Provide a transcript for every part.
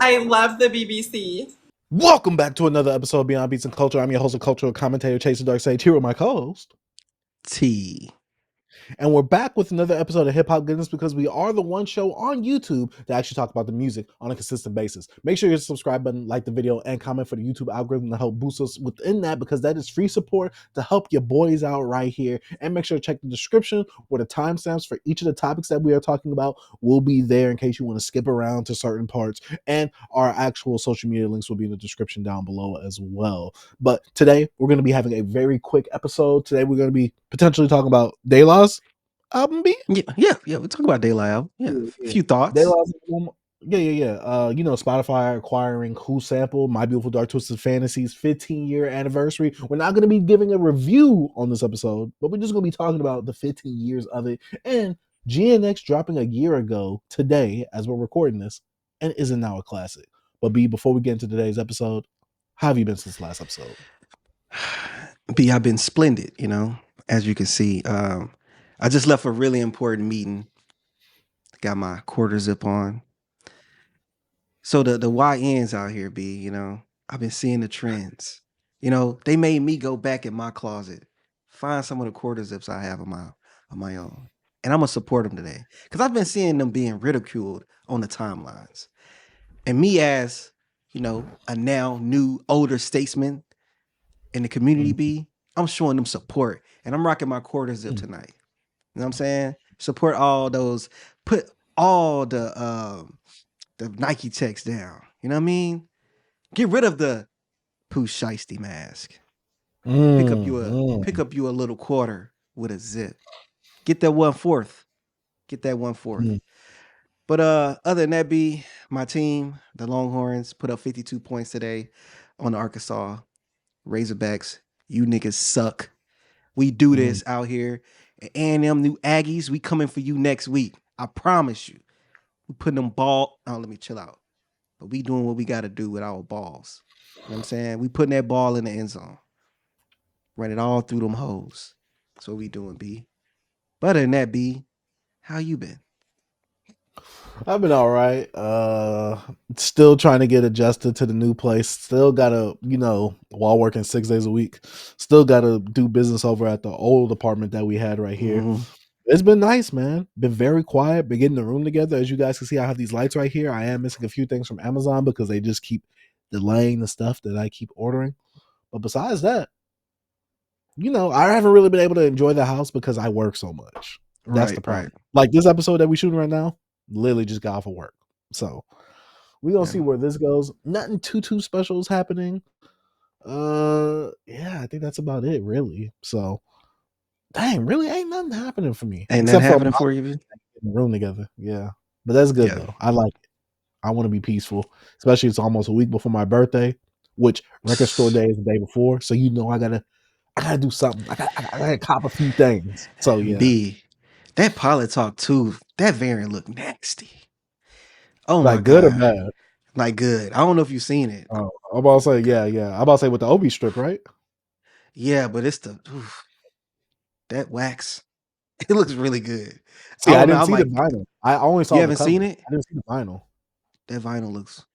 I love the BBC. Welcome back to another episode of Beyond Beats and Culture. I'm your host and cultural commentator, Chase Dark Sage, here with my co-host, T. And we're back with another episode of Hip Hop Goodness because we are the one show on YouTube that actually talk about the music on a consistent basis. Make sure you hit the subscribe button, like the video, and comment for the YouTube algorithm to help boost us within that, because that is free support to help your boys out right here. And make sure to check the description where the timestamps for each of the topics that we are talking about will be there in case you want to skip around to certain parts. And our actual social media links will be in the description down below as well. But today, we're going to be having a very quick episode. Today, we're going to be potentially talking about De La's album be? Yeah. We'll talk about De La album. Yeah. A few thoughts. Yeah. Spotify acquiring WhoSampled, My Beautiful Dark Twisted Fantasies 15-year anniversary. We're not going to be giving a review on this episode, but we're just going to be talking about the 15 years of it. And GNX dropping a year ago today as we're recording this and isn't now a classic. But B, before we get into today's episode, how have you been since the last episode? B, I've been splendid, as you can see. I just left a really important meeting. Got my quarter zip on. So the YNs out here, B, I've been seeing the trends. They made me go back in my closet, find some of the quarter zips I have on my own. And I'm going to support them today. Because I've been seeing them being ridiculed on the timelines. And me as, a now new older statesman in the community, B, I'm showing them support. And I'm rocking my quarter zip tonight. You know what I'm saying? Support all those, put all the Nike checks down. You know what I mean? Get rid of the Pooh Shiesty mask. Pick up you a little quarter with a zip. Get that 1/4. Get that 1/4. But other than that, B, my team, the Longhorns, put up 52 points today on the Arkansas Razorbacks. You niggas suck. We do this out here. A&M new Aggies, we coming for you next week. I promise you. We putting them let me chill out. But we doing what we got to do with our balls. You know what I'm saying? We putting that ball in the end zone. Run it all through them hoes. That's what we doing, B. But other than that, B, how you been? I've been all right. Still trying to get adjusted to the new place. Still gotta, while working 6 days a week, still gotta do business over at the old apartment that we had right here. It's been nice, man. Been very quiet. Been getting the room together. As you guys can see, I have these lights right here. I am missing a few things from Amazon because they just keep delaying the stuff that I keep ordering. But besides that, I haven't really been able to enjoy the house because I work so much. That's the problem. Right. Like this episode that we're shooting right now, literally just got off of work. So we're going to see where this goes. Nothing too special is happening. I think that's about it, really. So, dang, really ain't nothing happening for me. Ain't nothing happening for you? Getting the room together. Yeah. But that's good, though. I like it. I want to be peaceful, especially it's almost a week before my birthday, which record store day is the day before. So, I gotta do something. I gotta cop a few things. So, yeah. B, that Pilot Talk 2, that variant looked nasty. Oh, like my good God. Or bad? Like good. I don't know if you've seen it. Oh, I'm about to say, yeah. I'm about to say with the Obi strip, right? Yeah, but it's that wax. It looks really good. See, I didn't see the vinyl. I only saw. You haven't seen it? I didn't see the vinyl. That vinyl looks.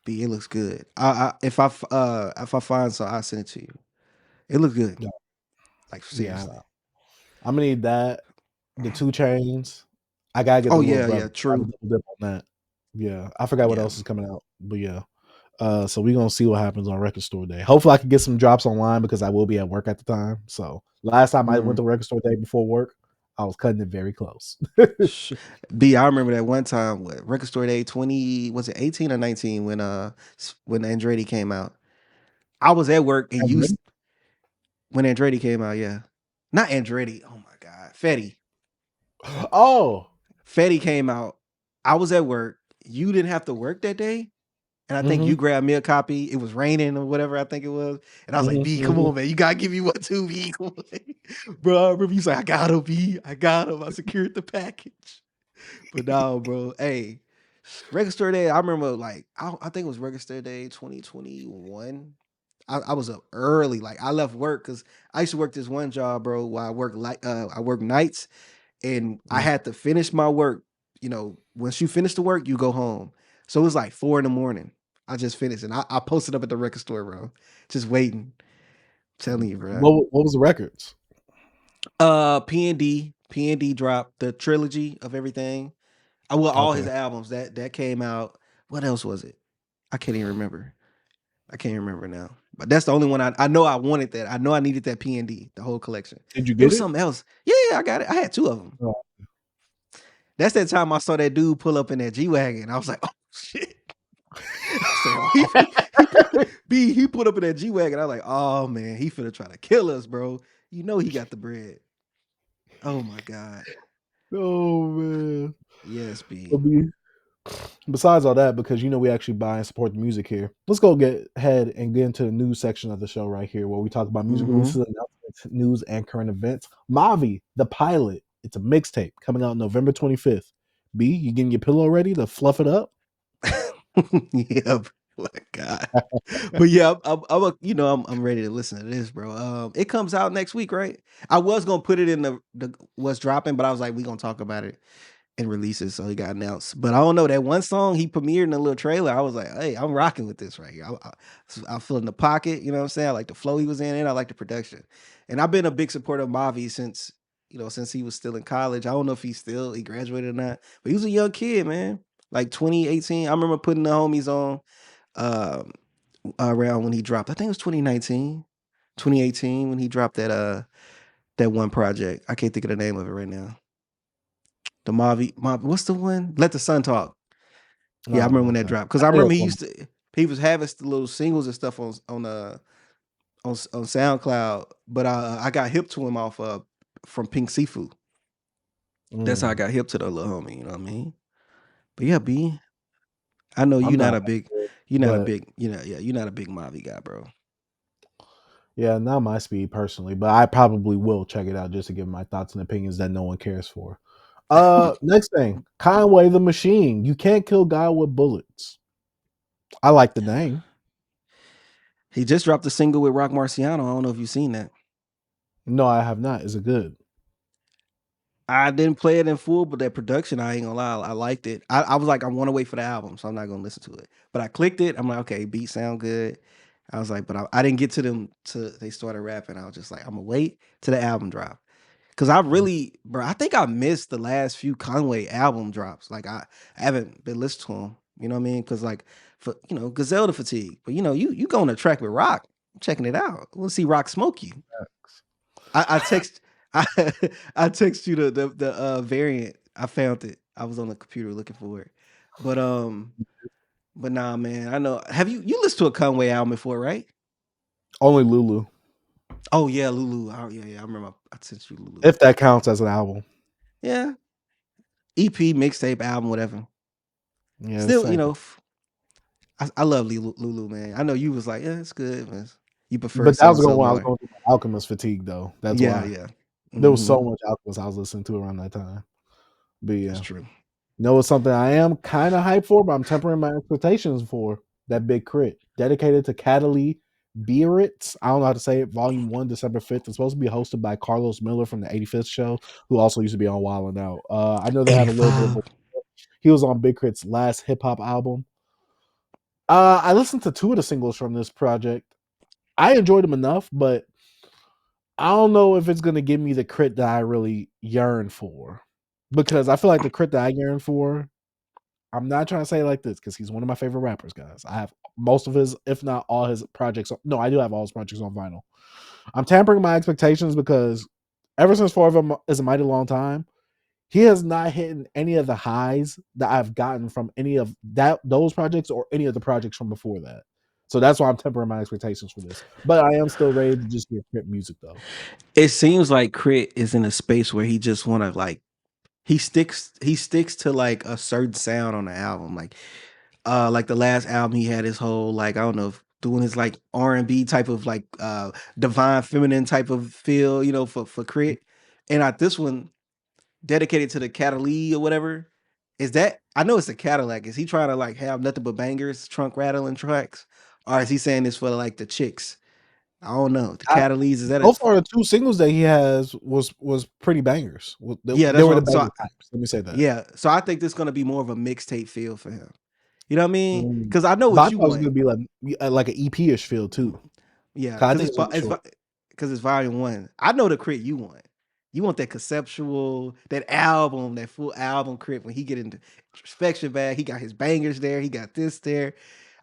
B, it looks good. If I find so, I'll send it to you. It looks good. Yeah. Like seriously. Yeah. I'm gonna need that. The 2 Chainz. I gotta get. True. Dip on that. Yeah, I forgot what else is coming out, but yeah. So we're gonna see what happens on record store day. Hopefully, I can get some drops online because I will be at work at the time. So last time I went to record store day before work, I was cutting it very close. B, I remember that one time with record store day 18 or 19 when Andretti came out. I was at work and when Andretti came out, yeah. Not Andretti. Oh my God. Fetty. Oh. Fetty came out. I was at work. You didn't have to work that day. And I think you grabbed me a copy. It was raining or whatever I think it was. And I was like, B, come on, man. You got to give me one too, B. Bro, I remember you was like, I got him, B. I got him. I secured the package. But no, bro. Hey, record store day, I remember I think it was record store day 2021. I was up early. Like I left work because I used to work this one job, bro, where I work nights. And I had to finish my work. Once you finish the work, you go home. So it was like 4 a.m. I just finished and I posted up at the record store, bro. Just waiting. Telling you, bro. What was the records? P&D dropped the trilogy of everything. Well, all his Okay. albums that came out. What else was it? I can't even remember. I can't remember now. But that's the only one I know I wanted that. I know I needed that P&D, the whole collection. Did you It get was it? something else. Yeah, I got it. I had 2 of them. Oh. That's that time I saw that dude pull up in that G-Wagon. I was like, oh shit. I said, he put up in that G-Wagon. I was like, oh man, he finna try to kill us, bro. You know he got the bread. Oh my God. Oh man. Yes, B. But besides all that, because we actually buy and support the music here, let's go get ahead and get into the news section of the show right here, where we talk about music releases, announcements, news, and current events. Mavi, the pilot, it's a mixtape coming out November 25th. B, you getting your pillow ready to fluff it up? Yeah, my God. But yeah, I'm ready to listen to this, bro. It comes out next week, right? I was gonna put it in the what's dropping, but I was like, we gonna talk about it and release it, so it got announced. But I don't know, that one song he premiered in a little trailer. I was like, hey, I'm rocking with this right here. I feel in the pocket, you know what I'm saying? I like the flow he was in, and I like the production. And I've been a big supporter of Mavi since he was still in college. I don't know if he graduated or not, but he was a young kid, man. Like 2018. I remember putting the homies on um around when he dropped. I think it was 2019, 2018 when he dropped that one project. I can't think of the name of it right now. The Mavi, what's the one? Let the Sun Talk. Yeah, I remember when that Okay. dropped. Because I remember he was having little singles and stuff on SoundCloud, but I got hip to him off from Pink Seafood. That's how I got hip to the little homie, you know what I mean? But yeah, B, I know I'm not you're not a but big, you're not a big Mavi guy, bro. yeah, not my speed personally, but I probably will check it out just to give my thoughts and opinions that no one cares for. Next thing, Conway the Machine. You can't kill God with bullets. I like the name. He just dropped a single with Rock Marciano. I don't know if you've seen that. No, I have not. Is it good? I didn't play it in full, but that production, I ain't gonna lie, I liked it. I was like, I want to wait for the album, so I'm not gonna listen to it. But I clicked it. I'm like, okay, beats sound good. I was like, but I didn't get to them till they started rapping. I was just like, I'm gonna wait till the album drop. Cause I really, bro, I think I missed the last few Conway album drops. Like I haven't been listening to them. You know what I mean? Cause like for Gazelle Fatigue. But you go on a track with Rock, I'm checking it out. We'll see Rock smoke you. I text I I text you the variant. I found it. I was on the computer looking for it. But nah, man. I know. Have you listened to a Conway album before, right? Only Lulu, Oh yeah, Lulu. Oh, yeah. I remember I sent you Lulu. if that counts as an album. Yeah. EP, mixtape, album, whatever. Yeah, Still, same. I love Lulu, man. I know you was like, yeah, it's good, man. You prefer But that so was and so when I was more. going through my Alchemist fatigue, though. That's Yeah, why yeah. there was so Hmm. much Alchemist I was listening to around that time. But That's yeah, true. it's something I am kind of hyped for, but I'm tempering my expectations for that big crit dedicated to Cataly Biarritz. I don't know how to say it. Volume 1, December 5th. It's supposed to be hosted by Carlos Miller from the 85th show, who also used to be on Wild 'N Out. I know they have a little bit of 85. he was on Big Crit's last hip hop album. I listened to 2 of the singles from this project. I enjoyed them enough, but I don't know if it's gonna give me the crit that I really yearn for. Because I feel like the crit that I yearn for, I'm not trying to say it like this because he's one of my favorite rappers, guys. I have most of his, if not all his projects. No, I do have all his projects on vinyl. I'm tampering my expectations because ever since Four of Them is a Mighty Long Time, he has not hit any of the highs that I've gotten from any of those projects or any of the projects from before that. So that's why I'm tempering my expectations for this. But I am still ready to just hear Crit music though. It seems like Crit is in a space where he just want to like he sticks to like a certain sound on the album. Like the last album he had his whole like I don't know doing his like R&B type of like divine feminine type of feel, for Crit. And this one dedicated to the Cadillac or whatever. Is that I know it's a Cadillac. Is he trying to like have nothing but bangers, trunk rattling tracks? Or is he saying this for like the chicks? I don't know. The Cadillacs, is that So it? far, the 2 singles that he has was pretty bangers. They Yeah, they that's were the what banger types. Let me say that. yeah. So I think this is gonna be more of a mixtape feel for him. You know what I mean? Because I know But I what thought you it was want. gonna be like an EP-ish feel too. Yeah, 'Cause I because think it's gonna be short. it's volume 1. I know the crit you want. You want that conceptual, that album, that full album crit when he get into introspection bag. He got his bangers there. He got this there.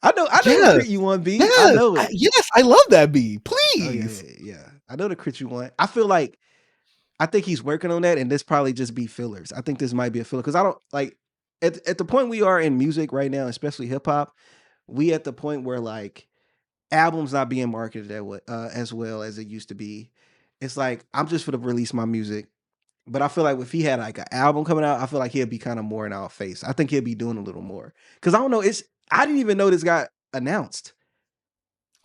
I know the Yes, crit you want, B. I yes, know it. yes. I love that beat. Oh yeah, Please. yeah, yeah. I know the crit you want. I think he's working on that, and this probably just be fillers. I think this might be a filler because I don't like at the point we are in music right now, especially hip hop. We at the point where like albums not being marketed that way, as well as it used to be. It's like I'm just gonna release my music, but I feel like if he had like an album coming out, I feel like he'd be kind of more in our face. I think he'd be doing a little more because I don't know. I didn't even know this got announced,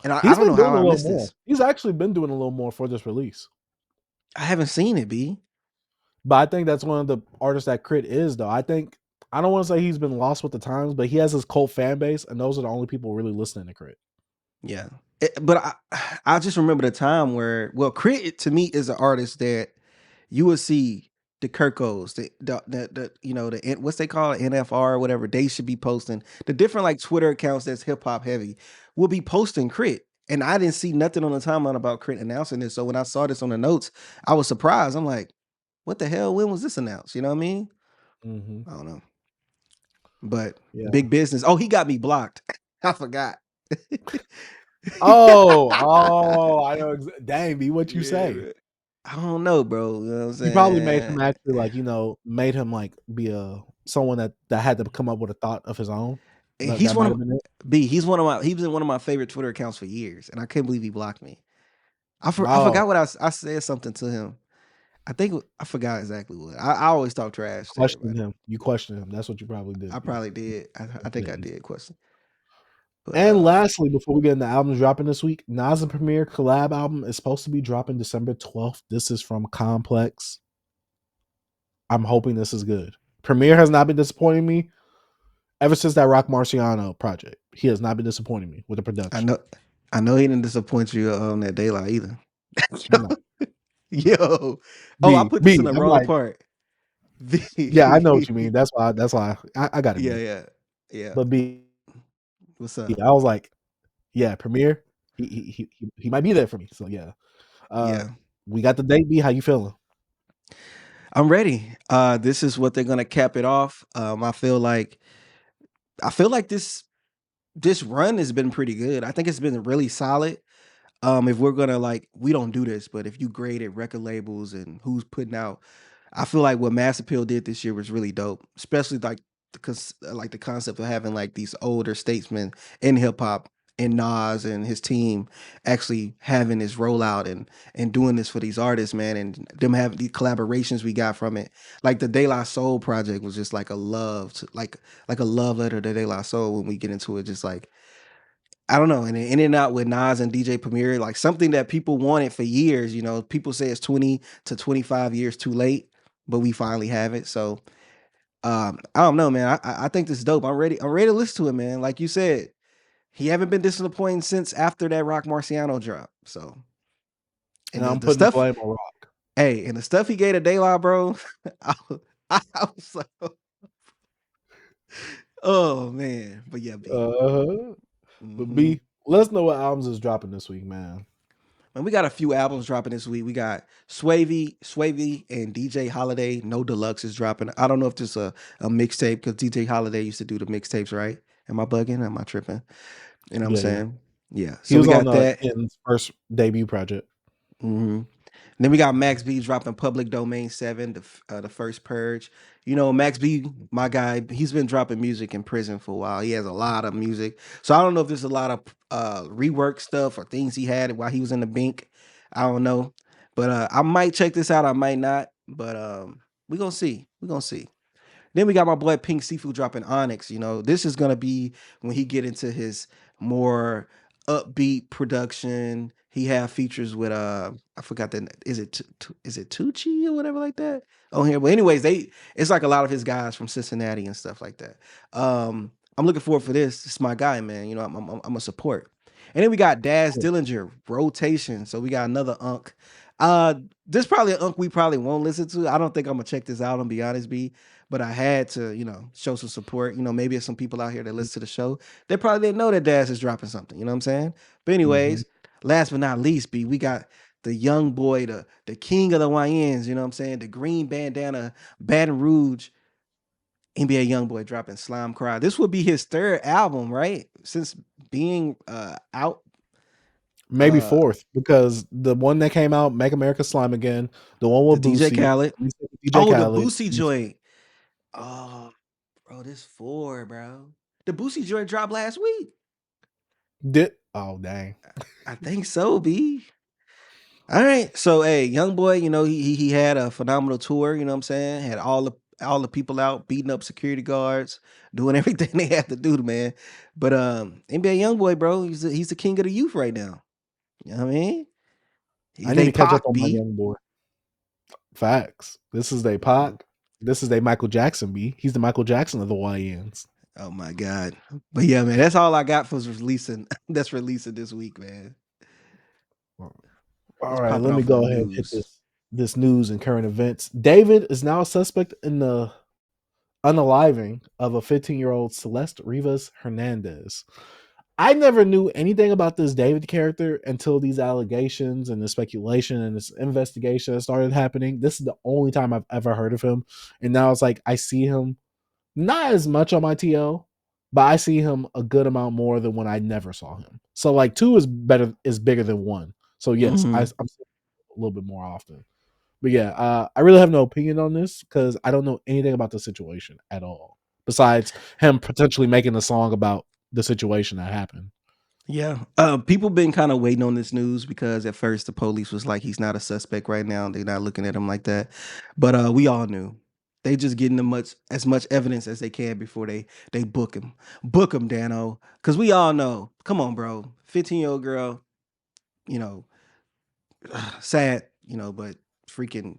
and I He's don't been know doing how a I little missed more. this. He's actually been doing a little more for this release. I haven't seen it, B. But I think that's one of the artists that Crit is, though. I don't want to say he's been lost with the times, but he has his cult fan base, and those are the only people really listening to Crit. Yeah, but I just remember the time where Crit to me is an artist that you would see the Kirkos, the you know the what's they call it, NFR or whatever. They should be posting the different like Twitter accounts that's hip hop heavy will be posting Crit, and I didn't see nothing on the timeline about Crit announcing this. So when I saw this on the notes, I was surprised. I'm like, what the hell? When was this announced? You know what I mean? Mm-hmm. I don't know, but Yeah. big business. Oh, he got me blocked. I forgot. Oh, I know. Dang, B, what you Yeah, say? man. I don't know, bro. You know what I'm He probably made saying? him actually made him like be someone that had to come up with a thought of his own. And That he's one might of have been it. he's been one of my favorite Twitter accounts for years, and I can't believe he blocked me. I Oh, forgot what I said something to him. I think I forgot exactly what. I always talk trash to question everybody. him. You question him. That's what you probably I did, B. probably did. I think I did question. But And lastly, before we get into albums dropping this week, Nas and Premier collab album is supposed to be dropping December 12th. This is from Complex. I'm hoping this is good. Premier has not been disappointing me ever since that Rock Marciano project. He has not been disappointing me with the I production. know I know he didn't disappoint you on that daylight either. No. Yo. Oh, I B, put this in B. the I'm wrong like, part. yeah, I know what you mean. That's why I got it, Yeah, B. yeah. Yeah. But B, What's up? I was like, yeah, Premier, he might be there for me. So yeah. Yeah. We got the date, B. How you feeling? I'm ready. This is what they're gonna cap it off. I feel like this run has been pretty good. I think it's been really solid. If we're gonna like, we don't do this, but if you graded record labels and who's putting out, I feel like what Mass Appeal did this year was really dope, especially like because like the concept of having like these older statesmen in hip hop and Nas and his team actually having this rollout and doing this for these artists, man, and them having these collaborations we got from it. Like the De La Soul project was just like a like a love letter to De La Soul when we get into it, just like I don't know, and then in and out with Nas and DJ Premier, like something that people wanted for years. You know, people say it's 20 to 25 years too late, but we finally have it. So I don't know, man. I think this is dope. I'm ready. I'm ready to listen to it, man. Like you said, he haven't been disappointing since after that Rock Marciano drop. So And and I'm the putting the stuff, blame on Rock. hey, and the stuff he gave to De La, bro. I was like, oh man. But yeah, B. But Hmm. B, let us know what albums is dropping this week, man. And we got a few albums dropping this week. We got Swavey, and DJ Holiday. No Deluxe is dropping. I don't know if this is a mixtape because DJ Holiday used to do the mixtapes, right? Am I bugging? Am I tripping? You know what I'm Yeah. saying? Yeah. He So we was on got that. Ken's first debut project. Hmm. Then we got Max B dropping Public Domain 7, the first purge. You know, Max B, my guy, he's been dropping music in prison for a while. He has a lot of music. So I don't know if there's a lot of rework stuff or things he had while he was in the bink. I don't know. But I might check this out. I might not. But we're gonna see. We're gonna see. Then we got my boy Pink Seafood dropping Onyx. You know, this is gonna be when he get into his more upbeat production. He have features with I forgot that is it Tucci or whatever like that on here. But anyways, it's like a lot of his guys from Cincinnati and stuff like that. I'm looking forward for this. It's my guy, man. You know, I'm a support. And then we got Daz Dillinger rotation. So we got another unk. This probably an unk we probably won't listen to. I don't think I'm gonna check this out. I'm be honest, B. but I had to, show some support. Maybe there's some people out here that listen to the show. They probably didn't know that Daz is dropping something. You know what I'm saying? But anyways, last but not least, B, we got the young boy, the king of the YNs. You know what I'm saying? The green bandana, Baton Rouge. NBA YoungBoy dropping Slime Cry. This would be his third album, right? Since being out. Maybe fourth, because the one that came out, Make America Slime Again, the one with The DJ Boosie, Khaled. DJ The Khaled. Boosie joint. Oh, bro, this 4, bro. The Boosie joint dropped last week. Oh dang. I think so, B. All right. So hey, YoungBoy, he had a phenomenal tour, you know what I'm saying? Had all the people out beating up security guards, doing everything they had to do, man. But NBA YoungBoy, bro, he's the king of the youth right now. You know what I mean? I need to catch up on my B. young boy. Facts. This is they Pac. This is they Michael Jackson B. He's the Michael Jackson of the YNs. Oh my God. But yeah, man, that's all I got for releasing. That's releasing this week, man. All right, let me go ahead and hit this news and current events. David is now a suspect in the unaliving of a 15-year-old Celeste Rivas Hernandez. I never knew anything about this David character until these allegations and the speculation and this investigation started happening. This is the only time I've ever heard of him. And now it's like I see him not as much on my TL, but I see him a good amount more than when I never saw him. So like 2 is bigger than 1. So yes, I'm seeing a little bit more often. But yeah, I really have no opinion on this because I don't know anything about the situation at all. Besides him potentially making a song about the situation that happened. Yeah. People been kind of waiting on this news because at first the police was like, he's not a suspect right now. They're not looking at him like that. But we all knew. They just getting as much evidence as they can before they book him. Book him, Dano. Because we all know. Come on, bro. 15-year-old girl, sad, but freaking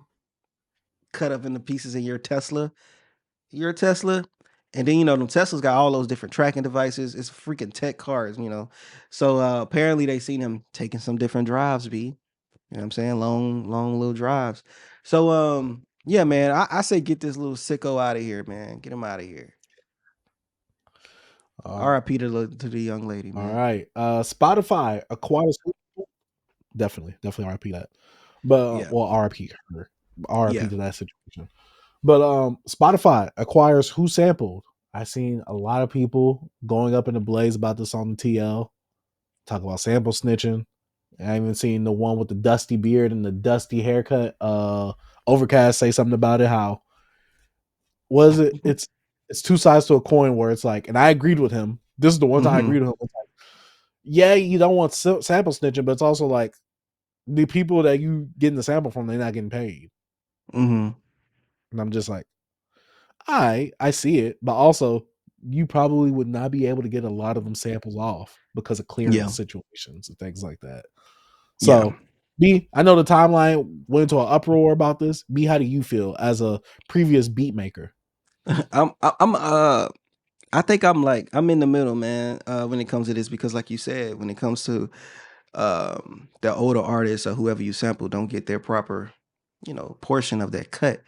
cut up into pieces in your Tesla. Your Tesla. And then, them Teslas got all those different tracking devices. It's freaking tech cars, So apparently they seen him taking some different drives, B. You know what I'm saying? Long little drives. So yeah, man, I say get this little sicko out of here, man. Get him out of here. RIP to the young lady, man. All right. Spotify acquires definitely RIP that. But well, RIP her. RIP to that situation. But Spotify acquires WhoSampled. I've seen a lot of people going up in the blaze about this on the TL. Talk about sample snitching. I even seen the one with the dusty beard and the dusty haircut. Overcast say something about it. How was it? It's 2 sides to a coin where it's like, and I agreed with him. This is the one time I agreed with him. It's like, yeah, you don't want sample snitching, but it's also like the people that you getting the sample from, they're not getting paid. And I'm just like, I see it, but also you probably would not be able to get a lot of them samples off because of clearance situations and things like that. So, B, I know the timeline went into an uproar about this. B, how do you feel as a previous beat maker? I think I'm in the middle, man, when it comes to this, because like you said, when it comes to the older artists or whoever you sample don't get their proper, portion of that cut.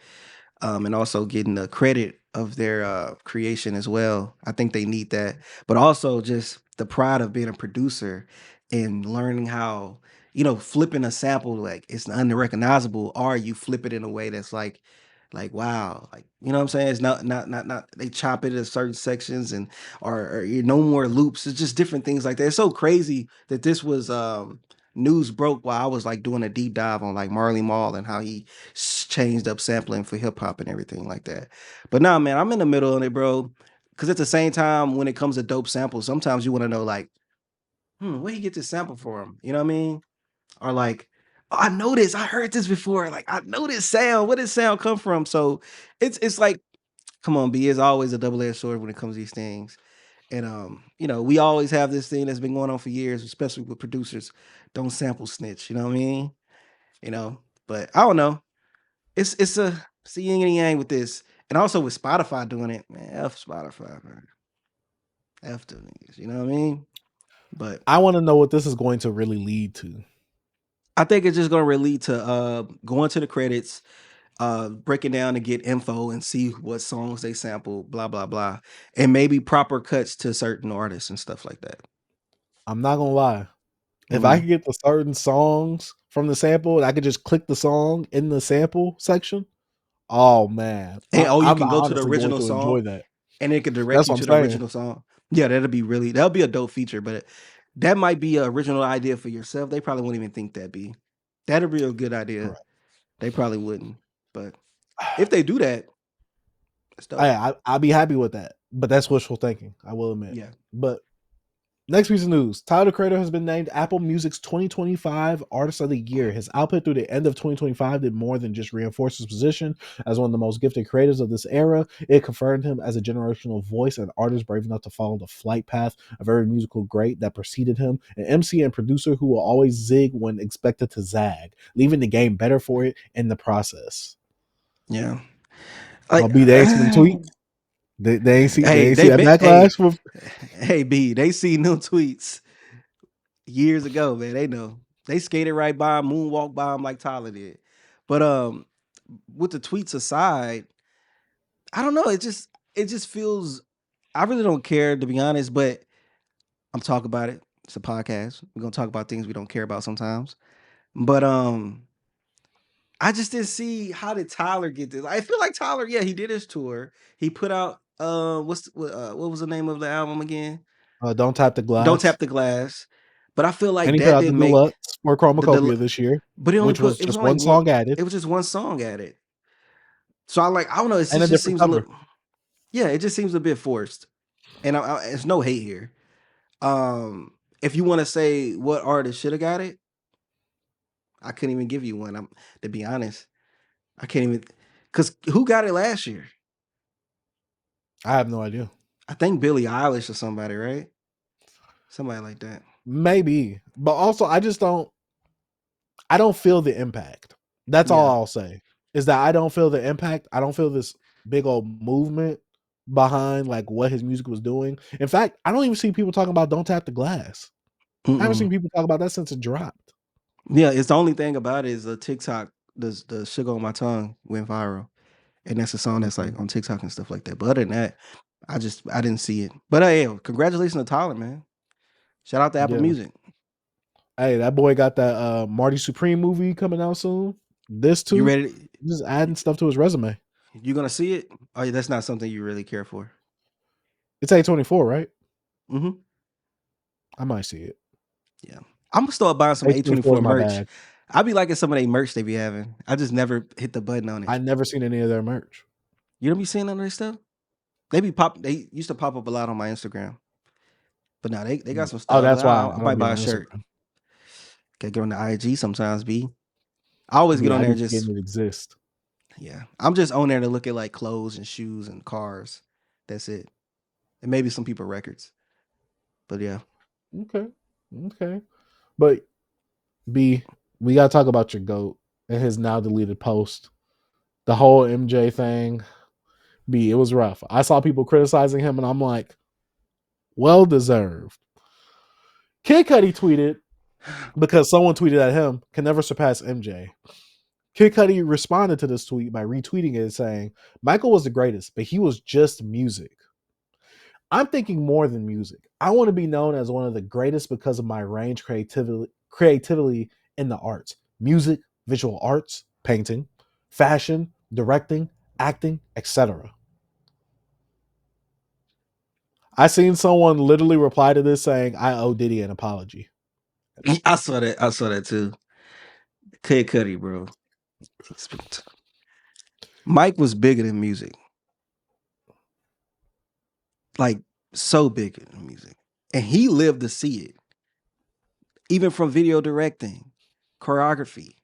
And also getting the credit of their creation as well. I think they need that. But also just the pride of being a producer and learning how, flipping a sample, like it's unrecognizable, or you flip it in a way that's like wow, like, you know what I'm saying? It's not they chop it in certain sections and or no more loops. It's just different things like that. It's so crazy that this was news broke while I was like doing a deep dive on like Marley Marl and how he changed up sampling for hip hop and everything like that. But nah, man, I'm in the middle of it, bro. Because at the same time, when it comes to dope samples, sometimes you want to know like, where you get this sample from? You know what I mean? Or like, oh, I know this. I heard this before. Like, I know this sound. Where does sound come from? So it's like, come on, B. It's always a double-edged sword when it comes to these things. And we always have this thing that's been going on for years, especially with producers. Don't sample snitch. You know what I mean? But I don't know. It's a yin and yang with this, and also with Spotify doing it, man. F Spotify, man. F the niggas. You know what I mean? But I want to know what this is going to really lead to. I think it's just going to lead to going to the credits, breaking down to get info and see what songs they sample, blah blah blah, and maybe proper cuts to certain artists and stuff like that. I'm not gonna lie. If I could get the certain songs from the sample, and I could just click the song in the sample section. Oh man, And you I'm can go to the honestly going original to song, enjoy that. and it could direct That's you what I'm to the saying. original song. Yeah, that'll be a dope feature, but that might be an original idea for yourself. They probably wouldn't even think that'd be a good idea. Right. They probably wouldn't, but if they do that, it's dope. I'll be happy with that, but that's wishful thinking. I will admit. Yeah. But next piece of news: Tyler the Creator has been named Apple Music's 2025 Artist of the Year. His output through the end of 2025 did more than just reinforce his position as one of the most gifted creators of this era. It confirmed him as a generational voice and artist brave enough to follow the flight path of every musical great that preceded him. An MC and producer who will always zig when expected to zag, leaving the game better for it in the process. Yeah. I'll be the ace of them tweets. They ain't see that backlash with. Hey B, they seen them tweets years ago, man. They know. They skated right by him, moonwalk by him like Tyler did. But with the tweets aside, I don't know. It just feels. I really don't care, to be honest. But I'm talking about it. It's a podcast. We're gonna talk about things we don't care about sometimes. But I just didn't see how did Tyler get this. I feel like Tyler, yeah, he did his tour. He put out what was the name of the album again? Don't Tap the Glass. Don't Tap the Glass. But I feel like and he put that out the didn't make deluxe for Chromacopia this year, but which was just one song added. It was just one song added. So I don't know. It and a just different seems cover. a little. Yeah, it just seems a bit forced. And it's no hate here. If you want to say what artist should have got it, I couldn't even give you one. To be honest, I can't even. Because who got it last year? I have no idea. I think Billie Eilish or somebody, right? Somebody like that. Maybe, but also I don't feel the impact. That's all I'll say. Is that I don't feel the impact. I don't feel this big old movement behind like what his music was doing. In fact, I don't even see people talking about Don't Tap the Glass. I haven't seen people talk about that since it dropped. Yeah, it's the only thing about it is the TikTok, the Sugar on My Tongue went viral. And that's a song that's like on TikTok and stuff like that. But other than that, I didn't see it. But hey, congratulations to Tyler, man. Shout out to Apple Music. Hey, that boy got that Marty Supreme movie coming out soon. This too. You ready? Just adding stuff to his resume. You gonna see it? Oh, that's not something you really care for. It's A24, right? Mm-hmm. I might see it. Yeah. I'm gonna start buying some A24 merch. I be liking some of their merch they be having. I just never hit the button on it. I never seen any of their merch. You don't be seeing none of their stuff? They used to pop up a lot on my Instagram. But now they got some stuff. Oh, that's why I might buy a shirt. Gotta get on the IG sometimes, B. I always get on there just it exists. Yeah. I'm just on there to look at like clothes and shoes and cars. That's it. And maybe some people records. But yeah. Okay. But B, we gotta talk about your GOAT and his now deleted post. The whole MJ thing. B, it was rough. I saw people criticizing him and I'm like, well deserved. Kid Cudi tweeted, because someone tweeted at him, can never surpass MJ. Kid Cudi responded to this tweet by retweeting it saying, Michael was the greatest, but he was just music. I'm thinking more than music. I want to be known as one of the greatest because of my range creativity in the arts. Music, visual arts, painting, fashion, directing, acting, etc. I seen someone literally reply to this saying, I owe Diddy an apology. I saw that too. Kid Cudi, bro. Mike was bigger than music. Like, so bigger than music. And he lived to see it. Even from video directing, choreography,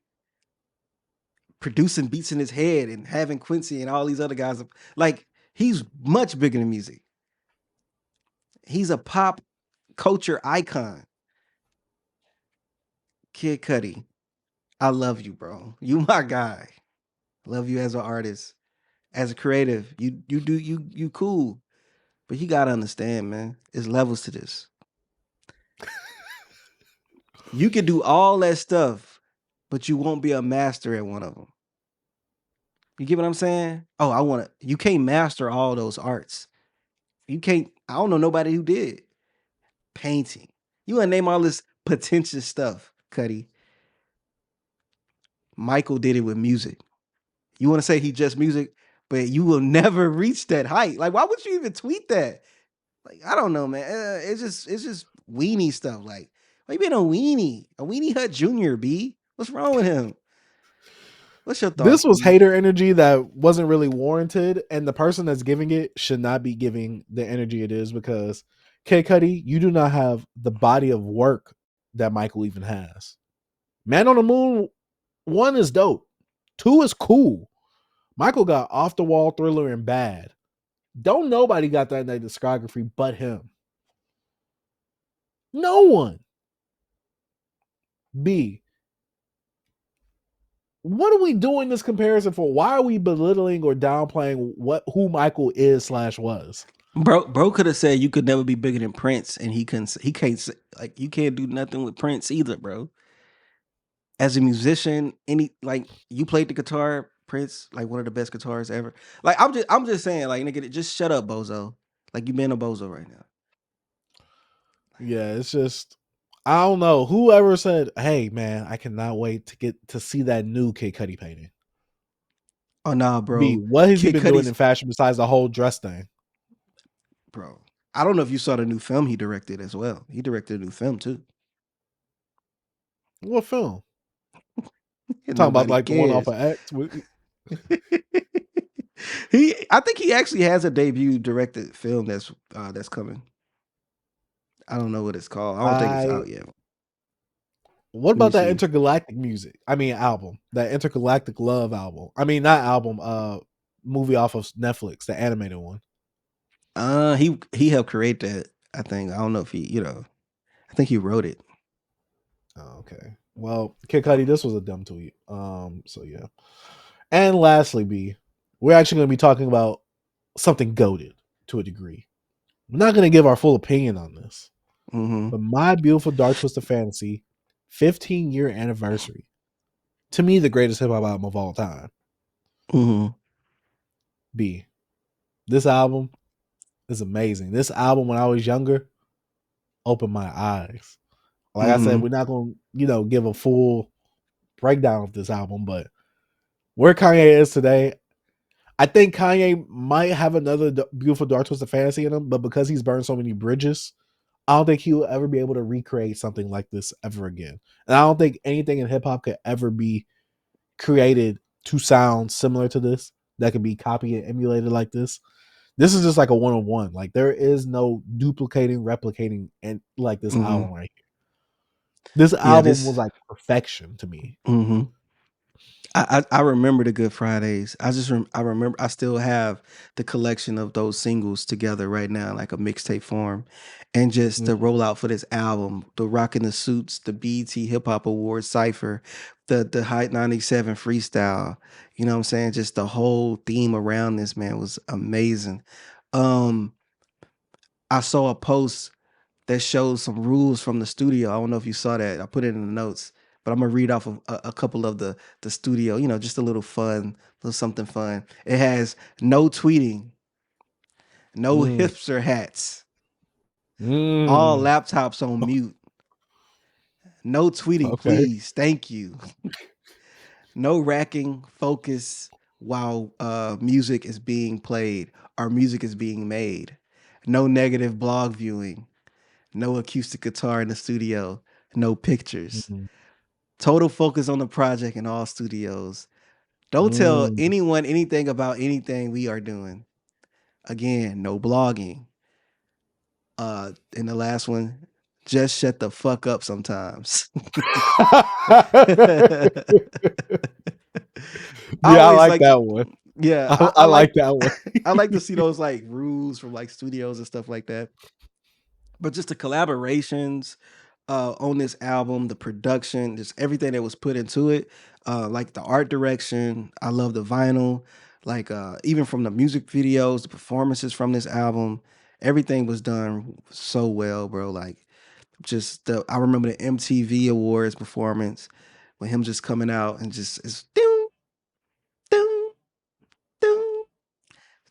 producing beats in his head, and having Quincy and all these other guys. Like, he's much bigger than music. He's a pop culture icon. Kid Cudi, I love you, bro. You my guy. Love you as an artist, as a creative. You cool, but you gotta understand, man. There's levels to this. You can do all that stuff, but you won't be a master at one of them. You get what I'm saying? Oh, you can't master all those arts. You can't, I don't know nobody who did. Painting. You wanna name all this pretentious stuff, Cudi. Michael did it with music. You wanna say he just music, but you will never reach that height. Like, why would you even tweet that? Like, I don't know, man. It's just weenie stuff. Like, why you being a weenie? A weenie Hut Jr., B. What's wrong with him? What's your thoughts, This was B? hater energy that wasn't really warranted, and the person that's giving it should not be giving the energy it is, because K Cudi, you do not have the body of work that Michael even has. Man on the Moon 1 is dope. 2 is cool. Michael got Off the Wall, Thriller, and Bad. Don't nobody got that in their discography but him. No one. B. What are we doing this comparison for? Why are we belittling or downplaying who Michael is / was? Bro could have said you could never be bigger than Prince, and he can't like, you can't do nothing with Prince either, bro. As a musician, you played the guitar, Prince, like one of the best guitarists ever. Like, I'm just saying, like, nigga, just shut up, bozo. Like, you being a bozo right now. Yeah, it's just, I don't know. Whoever said, "Hey man, I cannot wait to get to see that new Kid Cudi painting." Oh nah, B, bro. what has he Kid been doing Cudi's in fashion besides the whole dress thing? bro. I don't know if you saw the new film he directed as well. He directed a new film too. What film? And Talking about nobody like the one off cares. of X? I think he actually has a debut directed film that's coming. I don't know what it's called. I don't think it's out yet. What Let me about that see. intergalactic music? I mean, album. That intergalactic love album. I mean, not album. Movie off of Netflix, the animated one. He helped create that. I think. I don't know if I think he wrote it. Oh, okay. Well, Kid Cudi, this was a dumb tweet. So yeah. And lastly, B, we're actually going to be talking about something goated to a degree. We're not going to give our full opinion on this, Mm-hmm. but My Beautiful Dark Twisted Fantasy 15-year anniversary. To me, the greatest hip hop album of all time. Mm-hmm. B, this album is amazing. This album, when I was younger, opened my eyes. Like I said, Mm-hmm. we're not going to, give a full breakdown of this album, but where Kanye is today, I think Kanye might have another Beautiful Dark Twisted Fantasy in him, but because he's burned so many bridges, I don't think he will ever be able to recreate something like this ever again. And I don't think anything in hip hop could ever be created to sound similar to this, that could be copied and emulated like this. This is just like a one-on-one. Like, there is no duplicating, replicating, and like this Mm-hmm. album right here. This Yeah. album was like perfection to me. Mm-hmm. I remember the Good Fridays. I remember I still have the collection of those singles together right now, like a mixtape form, and just the Mhm. rollout for this album, the Rockin' the Suits, the BET Hip Hop Awards cipher, the Height 97 freestyle. You know what I'm saying? Just the whole theme around this, man, was amazing. Um, I saw a post that shows some rules from the studio. I don't know if you saw that. I put it in the notes, but I'm gonna read off of a couple of the studio. Just a little fun, little something fun. It has no tweeting, no Mm. hipster hats, all Mm. laptops on mute, no tweeting, Okay. please, thank you, no racking focus while music is being played or music is being made, no negative blog viewing, no acoustic guitar in the studio, no pictures. Mm. Total focus on the project in all studios. Don't tell Mm. anyone anything about anything we are doing. Again, no blogging. In the last one, just shut the fuck up sometimes. I Yeah, I always like like, that one. yeah, I like that one. I like to see those like rules from like studios and stuff like that. But just the collaborations on this album, the production, just everything that was put into it, like the art direction. I love the vinyl, like even from the music videos, the performances from this album, everything was done so well, bro. Like I remember the MTV Awards performance with him just coming out and just it's ding, ding.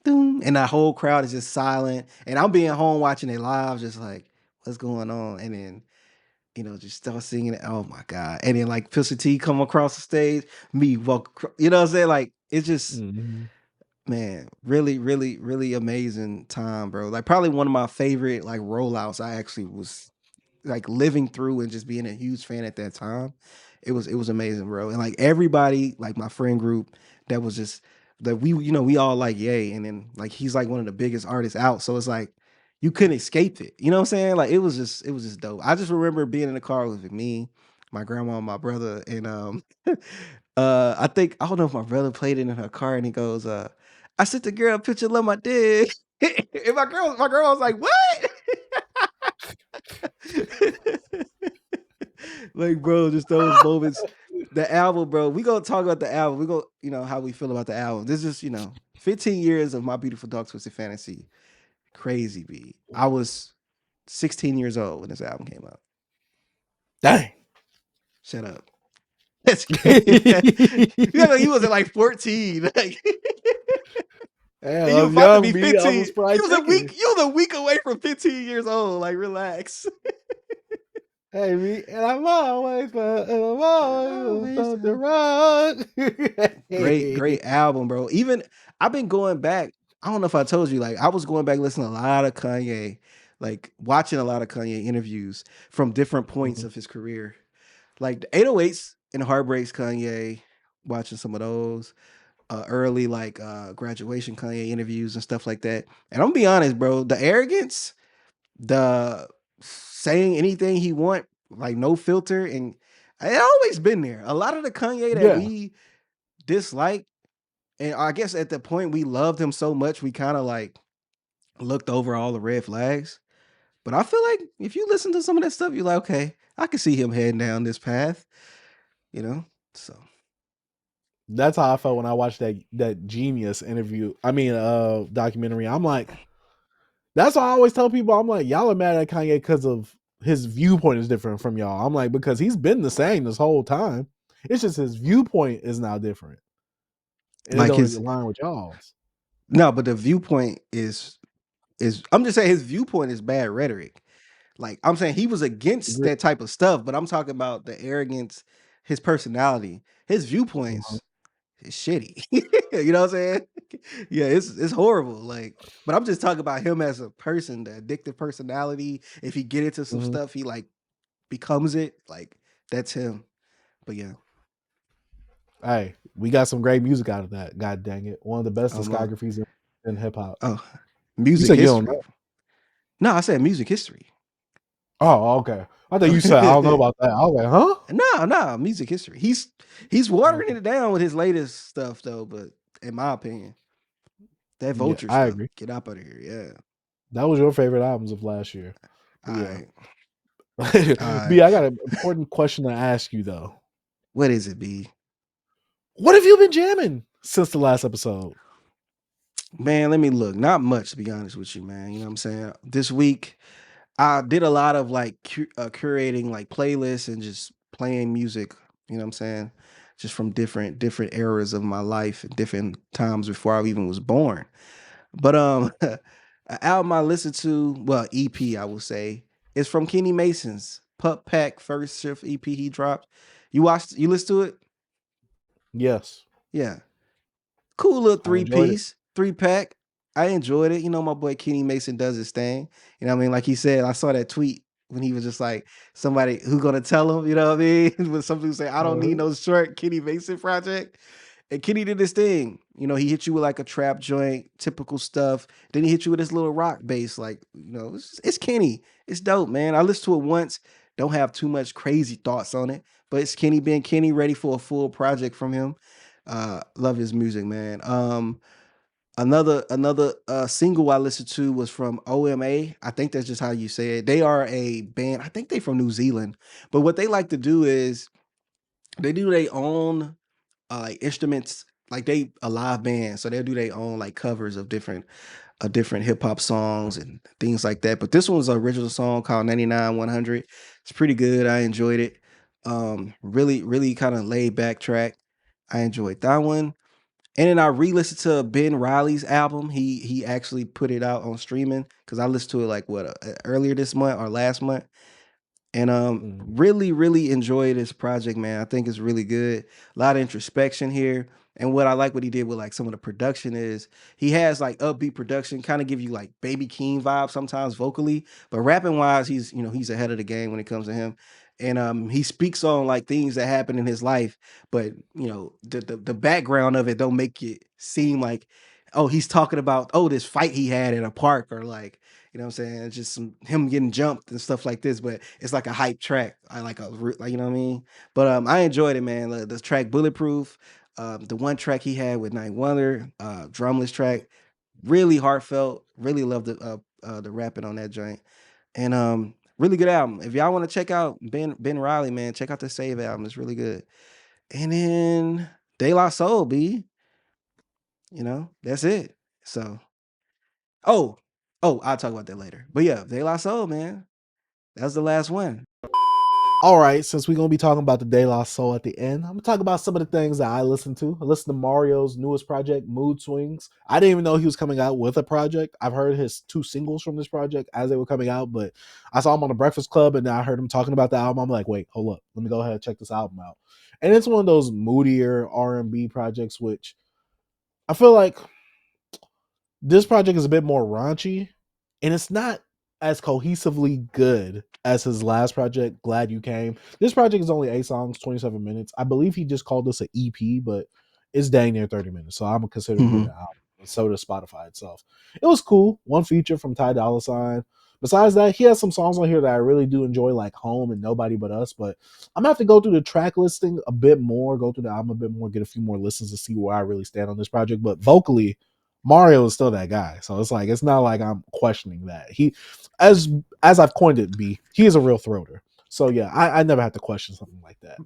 doom, and that whole crowd is just silent. And I'm being home watching it live, just like, what's going on? And then, just start singing it. Oh my God. And then like Pusha T come across the stage, me walk, you know what I'm saying? Like, it's just, man, really, really, really amazing time, bro. Like probably one of my favorite like rollouts I actually was like living through and just being a huge fan at that time. It was amazing, bro. And like everybody, like my friend group, that was just that we all like Ye, and then like he's like one of the biggest artists out. So it's like you couldn't escape it. You know what I'm saying? Like it was just dope. I just remember being in the car with me, my grandma, and my brother, and I don't know if my brother played it in her car and he goes, I sent the girl a picture of my dick. And my girl was like, what? Like, bro, just those moments. The album, bro. We gonna talk about the album. We go, how we feel about the album. This is, 15 years of My Beautiful Dark Twisted Fantasy. Crazy, B. I was 16 years old when this album came out. Dang. Shut up. He wasn't like 14. Like, Hey, and I you was about to young, be B. I 15. was probably You was a thinking. week. You was a week away from 15 years old. Like, relax. Hey, me, and I'm always something wrong. Great album, bro. Even I've been going back. I don't know if I told you, like I was going back listening to a lot of Kanye, like watching a lot of Kanye interviews from different points of his career. Like the 808s and Heartbreaks Kanye, watching some of those early like graduation Kanye interviews and stuff like that. And I'm gonna be honest, bro, the arrogance, the saying anything he want, like no filter, and it always been there. A lot of the Kanye that Yeah. we dislike, and I guess at the point we loved him so much, we kind of like looked over all the red flags. But I feel like if you listen to some of that stuff, you're like, okay, I can see him heading down this path, So That's how I felt when I watched that Genius interview. I mean, documentary. I'm like, that's why I always tell people. I'm like, y'all are mad at Kanye because of his viewpoint is different from y'all. I'm like, because he's been the same this whole time. It's just his viewpoint is now different, and it like don't his align with y'all's. no, but the viewpoint is I'm just saying his viewpoint is bad rhetoric. Like I'm saying he was against Agree. that type of stuff, but I'm talking about the arrogance, his personality, his viewpoints is shitty. You know what I'm saying? Yeah, it's horrible. Like, but I'm just talking about him as a person, the addictive personality. If he get into some stuff, he like becomes it. Like that's him. But yeah, Hey, we got some great music out of that. God dang it, one of the best no. discographies in hip hop. Oh, You music said you don't history. know? No, I said music history. Oh, okay. I thought you said I don't know about that. I was like, huh? No, music history. He's watering it down with his latest stuff though, but in my opinion, that Yeah, vulture I stuff, agree. get up out of here. Yeah. That was your favorite albums of last year. All But yeah. right. All right. B, I got an important question to ask you though. What is it, B? What have you been jamming since the last episode? Man, let me look. Not much, to be honest with you, man. You know what I'm saying? This week, I did a lot of like curating like playlists and just playing music. You know what I'm saying? Just from different eras of my life and different times before I even was born. But an album I listened to, well, EP I will say, is from Kenny Mason's Pup Pack First Shift EP he dropped. You listened to it? Yes, Yeah. Cool little I enjoyed it. 3-pack. I enjoyed it. You know, my boy Kenny Mason does his thing. You know what I mean? Like he said, I saw that tweet when he was just like, somebody who gonna tell him, you know what I mean? When some people say, I don't need no short Kenny Mason project. And Kenny did his thing. You know, he hit you with like a trap joint, typical stuff. Then he hit you with this little rock bass. Like, it's Kenny. It's dope, man. I listened to it once. Don't have too much crazy thoughts on it. But it's Kenny being Kenny, ready for a full project from him. Love his music, man. Another single I listened to was from OMA. I think that's just how you say it. They are a band. I think they from New Zealand. But what they like to do is they do their own like instruments. Like they a live band, so they'll do their own like covers of different hip hop songs and things like that. But this one's an original song called 99-100. It's pretty good. I enjoyed it. Really kind of laid back track. I enjoyed that one. And then I re-listened to Ben Reilly's album. He actually put it out on streaming because I listened to it like earlier this month or last month. And really enjoy this project, man. I think it's really good. A lot of introspection here. And what I like what he did with like some of the production is he has like upbeat production, kind of give you like Baby Keem vibes sometimes vocally, but rapping wise, he's ahead of the game when it comes to him. And he speaks on like things that happen in his life, but the background of it don't make it seem like, oh, he's talking about, oh, this fight he had in a park, or like, you know what I'm saying? It's just him getting jumped and stuff like this, but it's like a hype track. I like like, you know what I mean? But I enjoyed it, man. The track Bulletproof, the one track he had with Night Wonder, drumless track, really heartfelt. Really loved the rapping on that joint. And really good album. If y'all want to check out Ben Reilly, man, check out the Save album. It's really good. And then De La Soul, B. That's it. So Oh, I'll talk about that later. But yeah, De La Soul, man. That was the last one. All right, since we're gonna be talking about the De La Soul at the end, I'm gonna talk about some of the things that I listened to. I listened to Mario's newest project, Mood Swings. I didn't even know he was coming out with a project. I've heard his 2 singles from this project as they were coming out, but I saw him on the Breakfast Club and I heard him talking about the album. I'm like, wait, hold up, let me go ahead and check this album out. And it's one of those moodier R&B projects, which I feel like this project is a bit more raunchy, and it's not as cohesively good as his last project, Glad You Came. This project is only 8 songs, 27 minutes. I believe he just called this an EP, but it's dang near 30 minutes, so I'm gonna consider it an album. So does Spotify itself. It was cool. One feature from Ty Dolla $ign. Besides that, he has some songs on here that I really do enjoy, like Home and Nobody But Us, but I'm gonna have to go through the track listing a bit more, go through the album a bit more, get a few more listens to see where I really stand on this project. But vocally, Mario is still that guy. So it's like, it's not like I'm questioning that. He, as I've coined it, he is a real throater. So yeah, I never have to question something like that.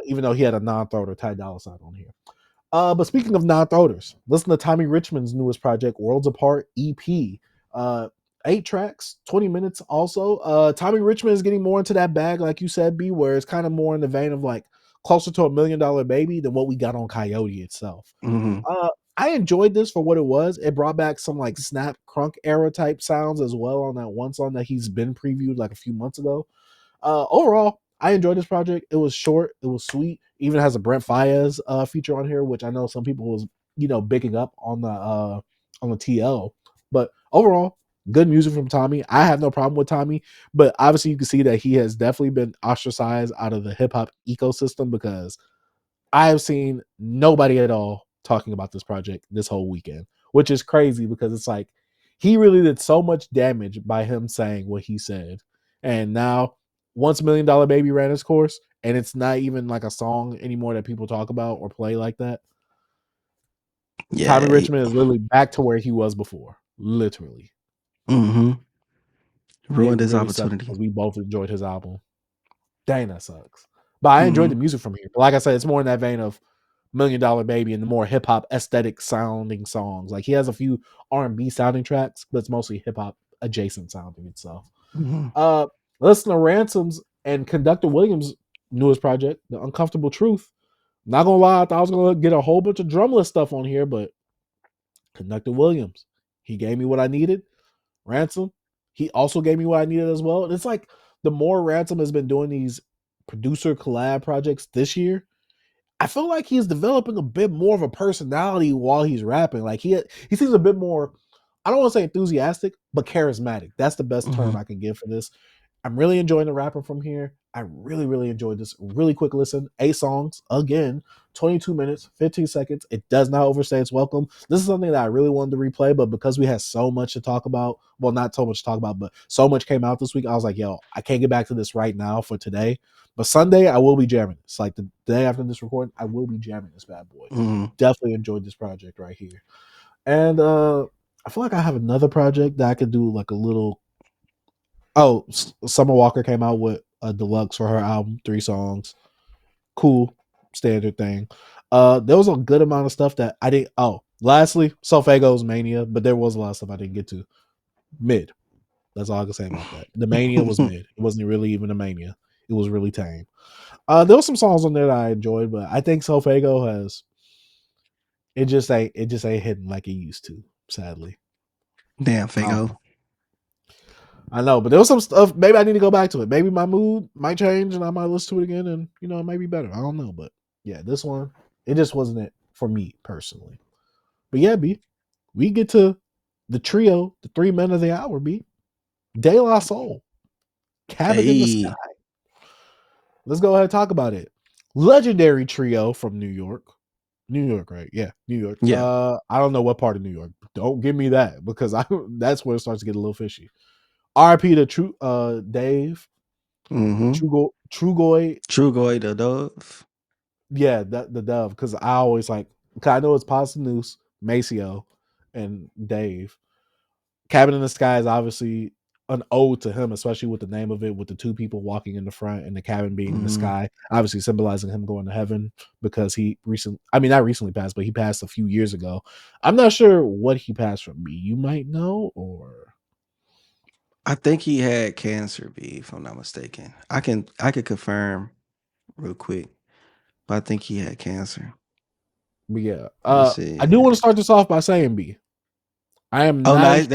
Even though he had a non-throater Ty Dolla $ign on here. But speaking of non-throaters, listen to Tommy Richman's newest project, Worlds Apart EP. 8 tracks, 20 minutes also. Tommy Richman is getting more into that bag, like you said, B, where it's kind of more in the vein of like closer to $1 Million Baby than what we got on Coyote itself. I enjoyed this for what it was. It brought back some like Snap Crunk era type sounds as well on that one song that he's been previewed like a few months ago. Overall, I enjoyed this project. It was short, it was sweet. Even has a Brent Faiyaz feature on here, which I know some people was bigging up on the TL. But overall, good music from Tommy. I have no problem with Tommy, but obviously you can see that he has definitely been ostracized out of the hip hop ecosystem because I have seen nobody at all talking about this project this whole weekend, which is crazy because it's like he really did so much damage by him saying what he said. And now, once $1 Million Baby ran its course, and it's not even like a song anymore that people talk about or play like that. Yeah. Tommy Richman is literally back to where he was before. Literally. Ruined his really sucks opportunity. because we both enjoyed his album. Dang, that sucks. But I enjoyed the music from here. But like I said, it's more in that vein of $1 Million Baby and the more hip hop aesthetic sounding songs. Like he has a few R&B sounding tracks, but it's mostly hip hop adjacent sounding itself. Listen to Ransom's and Conductor Williams' newest project, The Uncomfortable Truth. Not gonna lie, I thought I was gonna get a whole bunch of drumless stuff on here, but Conductor Williams, he gave me what I needed. Ransom, he also gave me what I needed as well. And it's like the more Ransom has been doing these producer collab projects this year, I feel like he's developing a bit more of a personality while he's rapping. Like he seems a bit more, I don't want to say enthusiastic, but charismatic. That's the best term I can give for this. I'm really enjoying the rapping from here. I really enjoyed this. Really quick listen. 8 songs, again, 22 minutes, 15 seconds. It does not overstay its welcome. This is something that I really wanted to replay, but because we had so much to talk about, well, not so much to talk about, but so much came out this week, I was like, yo, I can't get back to this right now for today. But Sunday, I will be jamming this. Like the day after this recording, I will be jamming this bad boy. Definitely enjoyed this project right here. And I feel like I have another project that I could do like a little. Oh, Summer Walker came out with a deluxe for her album, 3 songs. Cool, standard thing. There was a good amount of stuff that I didn't. Oh, lastly, SoFaygo's Mania, but there was a lot of stuff I didn't get to. Mid. That's all I can say about that. The Mania was mid. It wasn't really even a Mania. It was really tame. There were some songs on there that I enjoyed, but I think SoFaygo has. it just ain't hitting like it used to, sadly. Damn, Faygo. I know, but there was some stuff. Maybe I need to go back to it. Maybe my mood might change, and I might listen to it again, and it might be better. I don't know, but yeah, this one, it just wasn't it for me personally. But yeah, B, we get to the trio, the 3 men of the hour. B, De La Soul, Cabin in the Sky. Let's go ahead and talk about it. Legendary trio from New York. New York, right? Yeah, New York. Yeah. I don't know what part of New York. Don't give me that because that's where it starts to get a little fishy. RP to Dave. Trugoy. Trugoy the Dove. Yeah, the Dove. Because I always I know it's Pasta Noose, Maceo, and Dave. Cabin in the Sky is obviously an ode to him, especially with the name of it, with the two people walking in the front and the cabin being in the sky, obviously symbolizing him going to heaven because he not recently passed, but he passed a few years ago. I'm not sure what he passed from. Me, you might know, or I think he had cancer, B, if I'm not mistaken. I could confirm real quick, but I think he had cancer. But yeah, Let me see. I do want to start this off by saying, B, I am Oh not no, a huge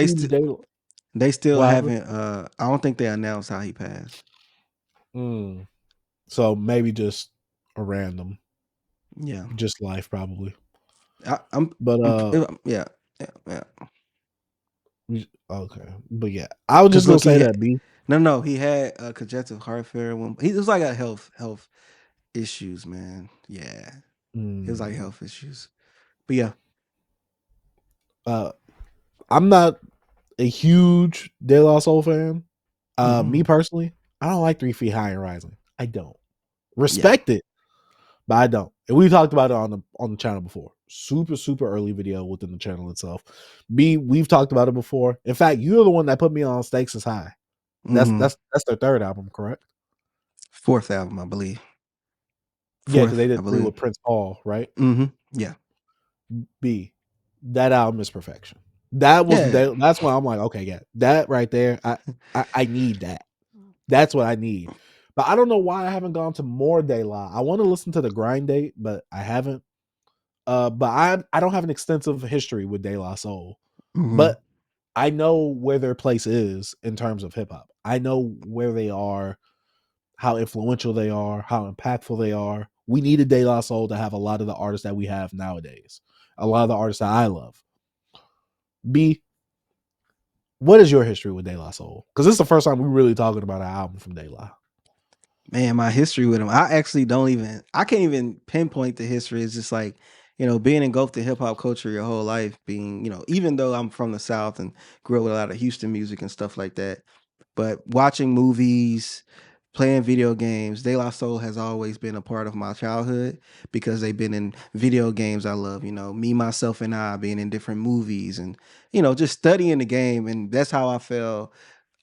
they still What happened? haven't. I don't think they announced how he passed. So maybe just a random, Yeah, just life probably. I'm yeah. Okay, but yeah, I was just gonna say that, B. No, he had congestive heart failure. He was like a health issues, man. Yeah, it was like health issues. But yeah, I'm not a huge De La Soul fan. Me personally, I don't like 3 Feet High and Rising. I don't respect it, but I don't. And we talked about it on the channel before. Super early video within the channel itself. We've talked about it before. In fact, you're the one that put me on Stakes is High. That's their third album, correct? Fourth album, I believe. Yeah, because they did I 3 believe. with Prince Paul, right? Yeah. B, that album is perfection. That's why I'm like, okay, yeah, that right there, I need that. That's what I need. But I don't know why I haven't gone to more De La. I want to listen to the Grind Date, but I haven't. But I don't have an extensive history with De La Soul. But I know where their place is in terms of hip hop. I know where they are, how influential they are, how impactful they are. We needed De La Soul to have a lot of the artists that we have nowadays. A lot of the artists that I love. B, what is your history with De La Soul? Because this is the first time we're really talking about an album from De La. Man, my history with him, I can't even pinpoint the history. It's just like, being engulfed in hip hop culture your whole life, being, even though I'm from the South and grew up with a lot of Houston music and stuff like that, but watching movies, playing video games, De La Soul has always been a part of my childhood because they've been in video games I love, Me, Myself, and I being in different movies and, just studying the game. And that's how I fell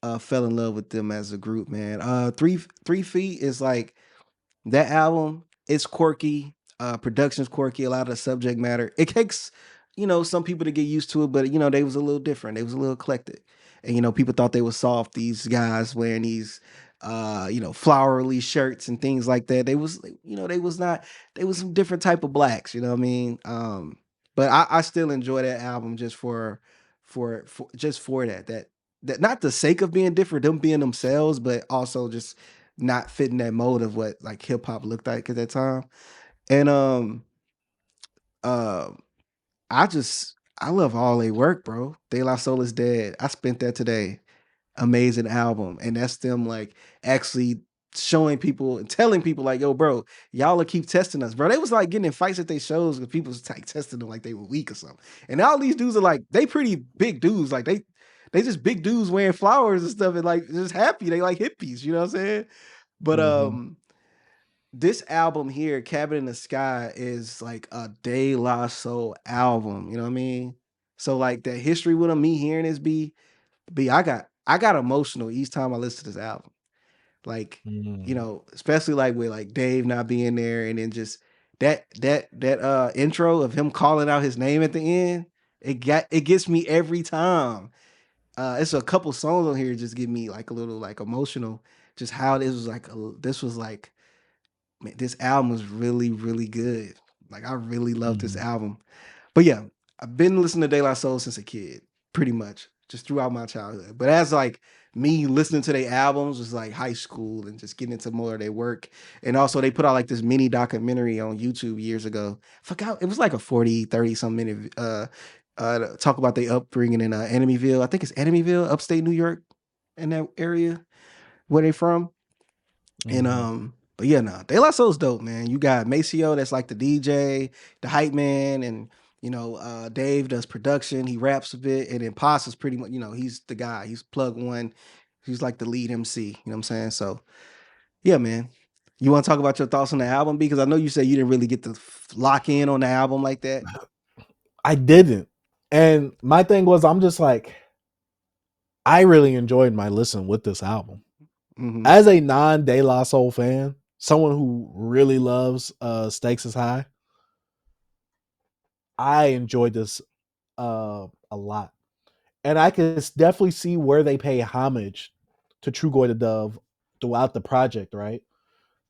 in love with them as a group, man. Three Feet is like that album. It's quirky. Production's quirky. A lot of the subject matter. It takes, some people to get used to it, but they was a little different. They was a little eclectic, and people thought they were soft. These guys wearing these, flowery shirts and things like that. They was, they was not. They was some different type of blacks. You know what I mean? But I still enjoy that album just for that not the sake of being different, them being themselves, but also just not fitting that mold of what like hip hop looked like at that time. And uh, I love all they work, bro. De La Soul is Dead. I spent that today. Amazing album, and that's them like actually showing people and telling people like, yo, bro, y'all will keep testing us, bro. They was like getting in fights at their shows because people was like testing them like they were weak or something. And all these dudes are like, they pretty big dudes, like they just big dudes wearing flowers and stuff and like just happy. They like hippies, you know what I'm saying? But this album here, Cabin in the Sky, is like a De La Soul album. You know what I mean? So like that history with him, me hearing this I got emotional each time I listen to this album. Like, especially like with like Dave not being there and then just that intro of him calling out his name at the end, it gets me every time. It's a couple songs on here just get me like a little like emotional. Just how this was like, man, this album was really, really good. Like I really love this album. But yeah, I've been listening to De La Soul since a kid, pretty much, just throughout my childhood. But as like me listening to their albums was like high school and just getting into more of their work. And also they put out like this mini documentary on YouTube years ago. Forgot, it was like a 40, 30 some minute talk about their upbringing in Enemyville. I think it's Enemyville, upstate New York, in that area where they from. And but yeah, no, De La Soul's dope, man. You got Maceo that's like the DJ, the hype man, and Dave does production, he raps a bit, and then Paz is pretty much, he's the guy, he's plug one, he's like the lead MC, you know what I'm saying? So yeah, man. You want to talk about your thoughts on the album? Because I know you said you didn't really get to lock in on the album like that. I didn't. And my thing was, I'm just like, I really enjoyed my listen with this album. Mhm. As a non-De La Soul fan, someone who really loves Stakes is High, I enjoyed this a lot. And I can definitely see where they pay homage to True Goy the Dove throughout the project, right?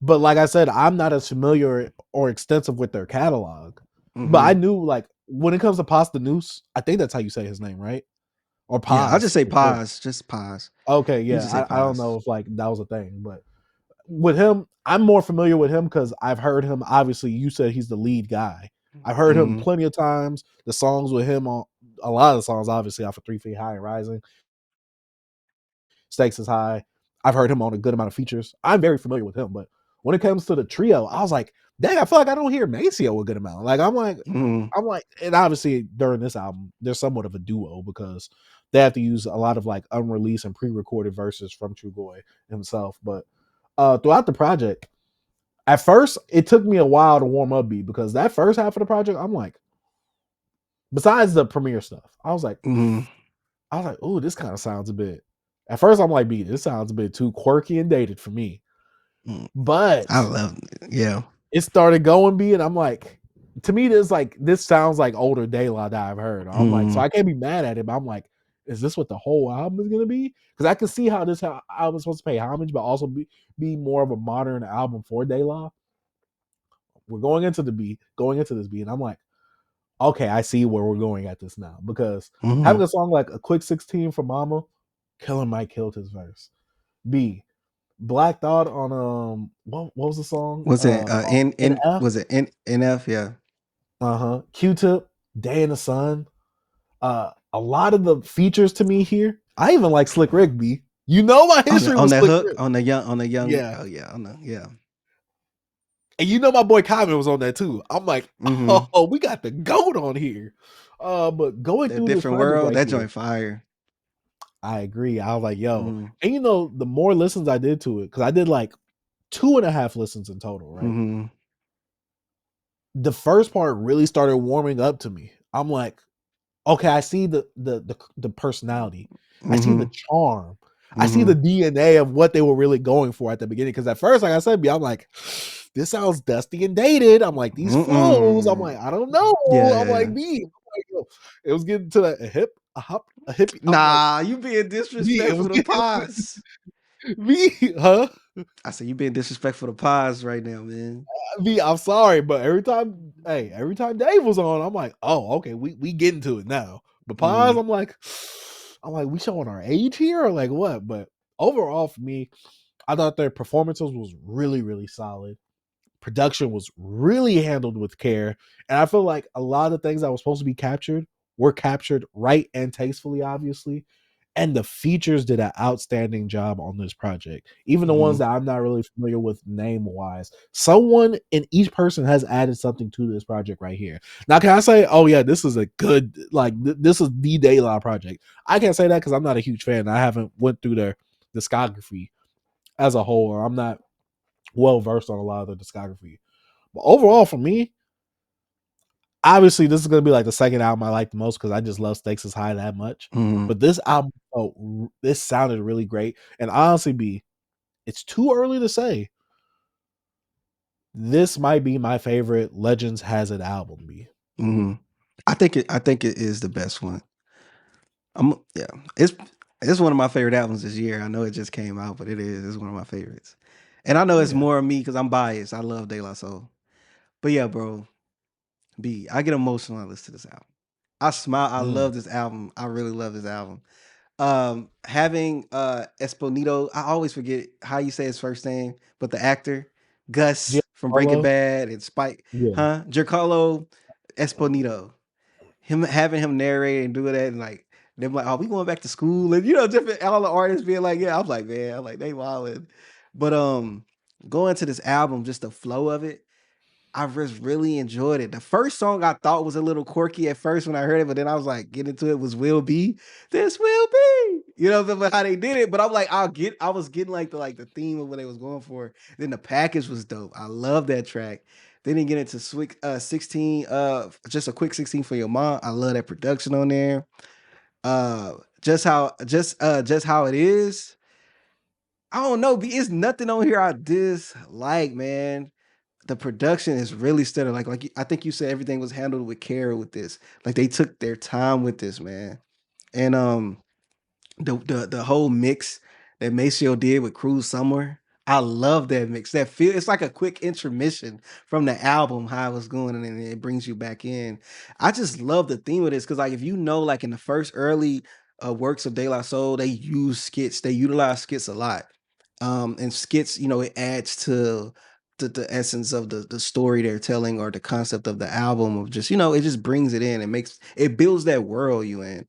But like I said, I'm not as familiar or extensive with their catalog. But I Mhm. knew, like, when it comes to Pasta Noose, I think that's how you say his name, right? Or Yeah, I'll just Paz. say pause, just pause. Okay, You just say yeah. I don't pause. know if like that was a thing, but with him, I'm more familiar with him because I've heard him. Obviously, you said he's the lead guy. I've heard him Mhm. plenty of times. The songs with him on a lot of the songs, obviously, off of 3 Feet High and Rising. Stakes is High. I've heard him on a good amount of features. I'm very familiar with him, but when it comes to the trio, I was like, dang, I feel like I don't hear Maceo a good amount. Like Mhm. I'm like, and obviously during this album, there's somewhat of a duo because they have to use a lot of like unreleased and pre-recorded verses from True Goy himself. But throughout the project, at first it took me a while to warm up beat because that first half of the project, I'm like, besides the premiere stuff, Mhm. oh, this kind of sounds a bit. At first, I'm like, beat, this sounds a bit too quirky and dated for me. Mm. I But love it. Yeah. it started going B, and I'm like, to me, this sounds like older De La that I've heard. I'm like, so Mhm. I can't be mad at it, but I'm like, is this what the whole album is gonna be? Because I can see how this album is supposed to pay homage, but also be more of a modern album for De La. We're going into this beat, and I'm like, okay, I see where we're going at this now. Because having Mhm. a song like A Quick 16 for Mama, Killer Mike killed his verse. B, Black Thought on what was the song? Was it In F. was it NF? Yeah. Q-Tip, Day in the Sun. A lot of the features to me here. I even like Slick Rick B. You know my history On with that Slick hook, Rick. on the young, Yeah. oh yeah, on the yeah. And you know my boy Common was on that too. I'm like, Mm-hmm. oh, we got the goat on here. But going That through this different project world, right that here, joint fire. I agree. I was like, yo. Mm-hmm. And the more listens I did to it, because I did like 2.5 listens in total, right? Mm-hmm. The first part really started warming up to me. I'm like, okay, I see the personality. I see Mm-hmm. the charm. I see Mm-hmm. the DNA of what they were really going for at the beginning. Because at first, like I said, I'm like, this sounds dusty and dated. I'm like, these flows. I'm like, Mm-mm. I don't know. I'm like, Yeah. me. Like, yo, it was getting to that a hip, a hop, a hippie. I'm like, Nah, you being me. It was disrespectful to getting Paz. me, huh? I said you being disrespectful to Paz right now, man. Me. I'm sorry, but every time Dave was on, I'm like, oh, okay, we getting to it now. But pause. Mm-hmm. I'm like, we showing our age here or like what? But overall, for me, I thought their performances was really, really solid. Production was really handled with care. And I feel like a lot of the things that were supposed to be captured were captured right and tastefully, obviously. And the features did an outstanding job on this project. Even the ones Mm-hmm. that I'm not really familiar with name wise. Someone in each person has added something to this project right here. Now, can I say, oh yeah, this is a good, like this is the De La project? I can't say that because I'm not a huge fan. I haven't went through their discography as a whole, or I'm not well versed on a lot of the discography. But overall, for me, obviously, this is gonna be like the second album I like the most because I just love Stakes is High that much. Mm-hmm. But this album, this sounded really great. And honestly, it's too early to say. This might be my favorite Legends Has It album. Mm-hmm. I think it is the best one. Yeah. It's one of my favorite albums this year. I know it just came out, but it's one of my favorites. And I know it's Yeah, more of me because I'm biased. I love De La Soul. But yeah, bro. B, I get emotional when I listen to this album. I smile. I Mm. love this album. I really love this album. Having Esposito, I always forget how you say his first name, but the actor Gus from Breaking Giancarlo? Bad and Spike, Yeah. Giancarlo Esposito. Having him narrate and do that, and like they're like, "Oh, we going back to school," and different all the artists being like, "Yeah," I'm like, man, I'm like they wildin'. But going to this album, just the flow of it, I just really enjoyed it. The first song I thought was a little quirky at first when I heard it, but then I was like, get into it was Will Be. This will be. But how they did it. But I'm like, I was getting like the theme of what they was going for. Then the package was dope. I love that track. Then they get into 16, just a quick 16 for your mom. I love that production on there. Just how it is. I don't know, it's nothing on here I dislike, man. The production is really stellar. Like I think you said everything was handled with care with this. Like they took their time with this, man. And the whole mix that Maceo did with Cruise Summer, I love that mix. It's like a quick intermission from the album, how it was going, and then it brings you back in. I just love the theme of this because, like, if you know, like in the first early works of De La Soul, they use skits. They utilize skits a lot. And skits, it adds to the essence of the story they're telling or the concept of the album of just, it just brings it in. It builds that world you in.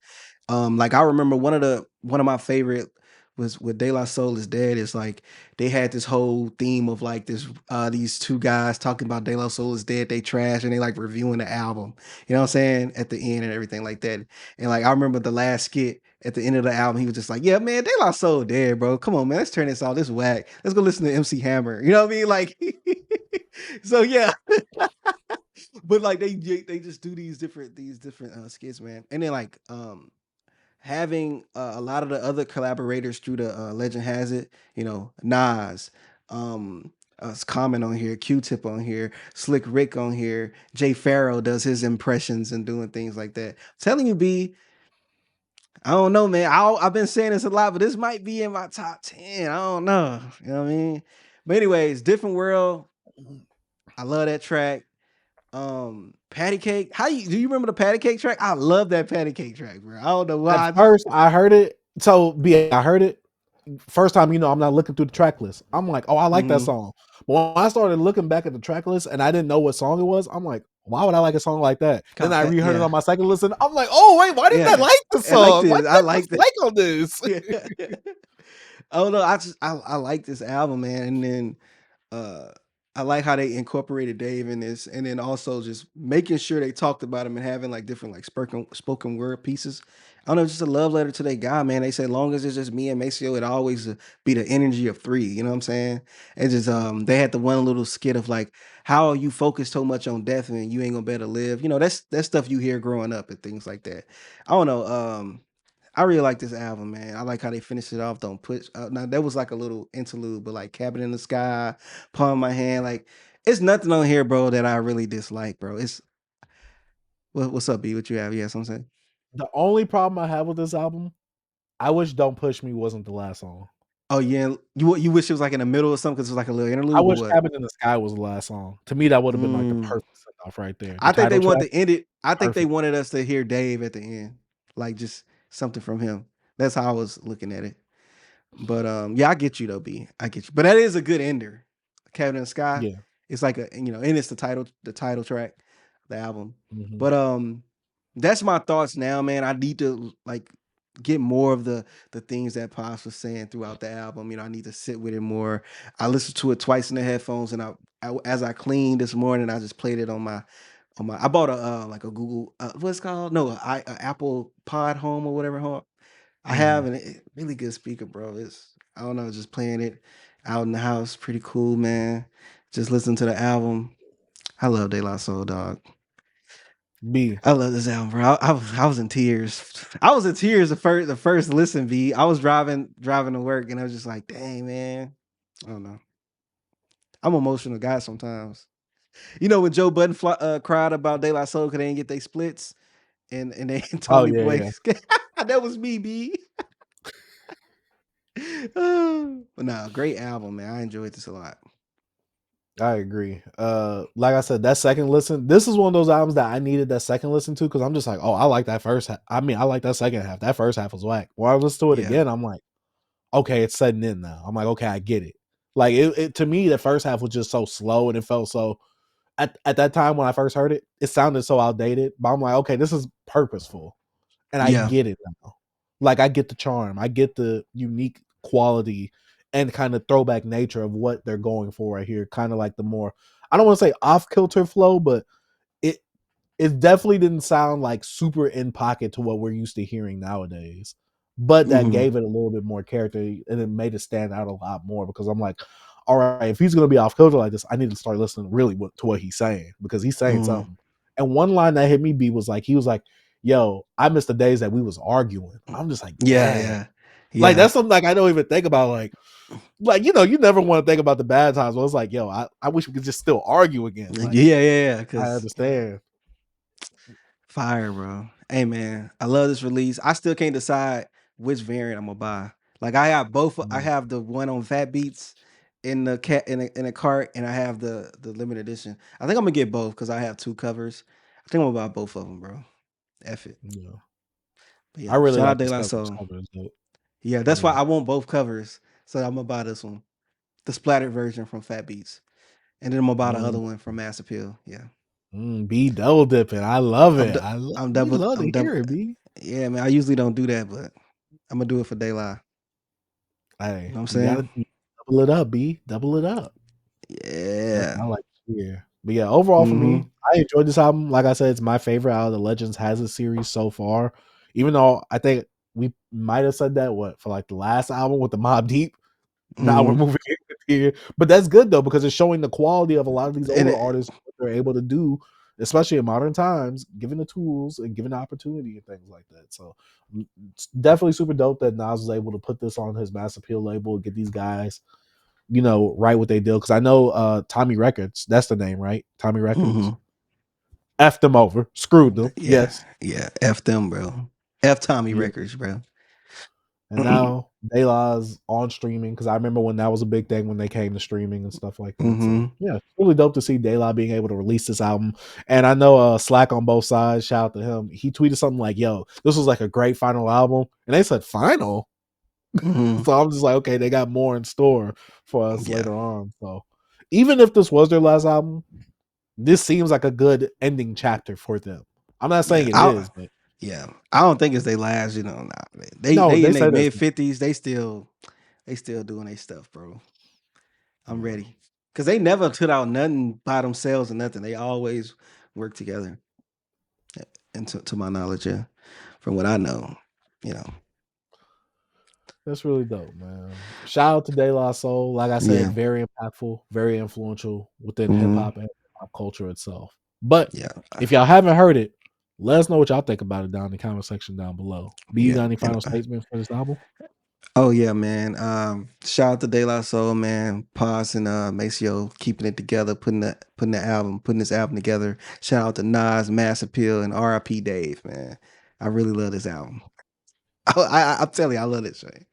Like I remember one of my favorite was with De La Soul is Dead. It's like they had this whole theme of like these two guys talking about De La Soul is Dead, they trash, and they like reviewing the album. You know what I'm saying? At the end and everything like that. And like I remember the last skit at the end of the album, he was just like, "Yeah, man, De La Soul dead, bro. Come on, man. Let's turn this off. This whack. Let's go listen to MC Hammer." You know what I mean? Like, so yeah. But like they just do these different skits, man. And then like having a lot of the other collaborators through the Legend Has It, Nas, Common on here, Q-Tip on here, Slick Rick on here, Jay Farrow does his impressions and doing things like that. I'm telling you, B, I don't know, man. I've been saying this a lot, but this might be in my top 10. I don't know. You know what I mean? But anyways, Different World. I love that track. Patty Cake. Do you remember the Patty Cake track? I love that Patty Cake track, bro. I don't know why. At first, I heard it. So, I heard it. First time, I'm not looking through the track list. I'm like, oh, I like that song. But when I started looking back at the track list and I didn't know what song it was, I'm like, why would I like a song like that? Then I reheard it on my second listen. I'm like, oh, wait, why didn't I like the song? Why did I like on this? Oh no, I like this album, man. And then I like how they incorporated Dave in this, and then also just making sure they talked about him and having like different like spoken word pieces. I don't know, just a love letter to that guy, man. They say long as it's just me and Maceo, it always be the energy of three. You know what I'm saying? It just they had the one little skit of like, how you focus so much on death and you ain't gonna better live. That's stuff you hear growing up and things like that. I don't know. I really like this album, man. I like how they finished it off. Don't push. Now that was like a little interlude, but like Cabin in the Sky, Palm in My Hand, like it's nothing on here, bro, that I really dislike, bro. It's what's up, B? What you have? Yes, I'm saying. The only problem I have with this album, I wish "Don't Push Me" wasn't the last song. Oh yeah, you wish it was like in the middle or something because it was like a little interlude. I wish "Cabin in the Sky" was the last song. To me, that would have been like the perfect send off right there. I think they wanted to end it. I think they wanted us to hear Dave at the end, like just something from him. That's how I was looking at it. But yeah, I get you though, B. I get you. But that is a good ender. Cabin in the Sky. Yeah. It's like and it's the title track, the album. Mhm. But that's my thoughts now, man. I need to like get more of the things that Pops was saying throughout the album. I need to sit with it more. I listened to it twice in the headphones, and I as I cleaned this morning, I just played it on my I bought a like a Google what's it called? No, a Apple Pod Home or whatever home. I have a really good speaker, bro. I don't know, just playing it out in the house, pretty cool, man. Just listen to the album. I love De La Soul, dog. B. I love this album, bro. I was in tears. I was in tears the first listen, B. I was driving to work, and I was just like, dang, man. I don't know. I'm an emotional guy sometimes. When Joe Budden cried about De La Soul because they didn't get their splits, and they Tony Boy. That was me, B. But nah, great album, man. I enjoyed this a lot. I agree. Like I said, that second listen, this is one of those albums that I needed that second listen to because I'm just like, oh, I like that first half. I mean, I like that second half. That first half was whack. When I listen to it Yeah. again, I'm like, okay, it's setting in now. I'm like, okay, I get it. Like it to me, the first half was just so slow and it felt so at that time when I first heard it, it sounded so outdated. But I'm like, okay, this is purposeful. And I Yeah. get it now. Like I get the charm. I get the unique quality and kind of throwback nature of what they're going for right here. Kind of like the more I don't want to say off kilter flow, but it it definitely didn't sound like super in pocket to what we're used to hearing nowadays. But that Mm-hmm. gave it a little bit more character and it made it stand out a lot more because I'm like, all right, if he's gonna be off kilter like this, I need to start listening really to what he's saying because he's saying Mm-hmm. something. And one line that hit me he was like, yo, I miss the days that we was arguing. I'm just like, Yeah, dang. yeah, Like yeah. that's something like I don't even think about like you know, you never want to think about the bad times. Well, it's like, yo, I wish we could just still argue again. Like, Yeah. I Because understand. fire, bro. Hey, man, I love this release. I still can't decide which variant I'm gonna buy. Like I have both. I have the one on Fat Beats in the in a cart, and I have the limited edition. I think I'm gonna get both because I have 2 covers. I think I'm gonna buy both of them, bro. F it. Yeah. But I yeah, really shout out like De this La cover. This Soul. cover is dope. Yeah, that's why Yeah. I want both covers. So I'm gonna buy this one, the splattered version from Fat Beats, and then I'm gonna buy the other one from Mass Appeal. Yeah, B double dipping. I love I'm it. du- I love I'm we double. love I'm to double. hear it, B. Yeah, man. I usually don't do that, but I'm gonna do it for De La. You Hey, know what I'm you gotta saying? double it up, B. Double it up. That's Yeah. what I like to hear. But yeah, overall for Mm-hmm. me, I enjoyed this album. Like I said, it's my favorite out of the Legends Has It series so far. Even though I think we might have said that for like the last album with the Mob Deep. Now we're Mm-hmm. moving here. But that's good though, because it's showing the quality of a lot of these And older artists, what they're able to do, especially in modern times, given the tools and given the opportunity and things like that. So it's definitely super dope that Nas was able to put this on his Mass Appeal label, get these guys, right what they did. Because I know Tommy Records, that's the name, right? Tommy Records. mm-hmm. Effed them over, screwed them. Yeah, Yes. yeah. F them, bro. F Tommy Yeah. Records, bro. And now De La's on streaming because I remember when that was a big thing when they came to streaming and stuff like that. So Mm-hmm. yeah, it's really dope to see De La being able to release this album. And I know Slack on both sides, shout out to him. He tweeted something like, yo, this was like a great final album. And they said final. Mm-hmm. So I'm just like, okay, they got more in store for us Yeah, later on. So even if this was their last album, this seems like a good ending chapter for them. I'm not saying yeah. it is, but Yeah. I don't think it's they last. You know, nah, no, they they in their said this. mid-50s. They still doing their stuff, bro. I'm ready. Cause they never put out nothing by themselves or nothing. They always work together. And to my knowledge, yeah. From what I know, you know. That's really dope, man. Shout out to De La Soul. Like I said, Yeah. very impactful, very influential within hip Mm-hmm. hop and hip-hop culture itself. But Yeah. if y'all haven't heard it, let us know what y'all think about it down in the comment section down below. B, you Yeah. got any And final statements for this album? oh yeah, man. Shout out to De La Soul, man. Paz and Maceo keeping it together, putting this album together. Shout out to Nas, Mass Appeal, and R.I.P. Dave, man. I really love this album. I'm telling you, I love this shit.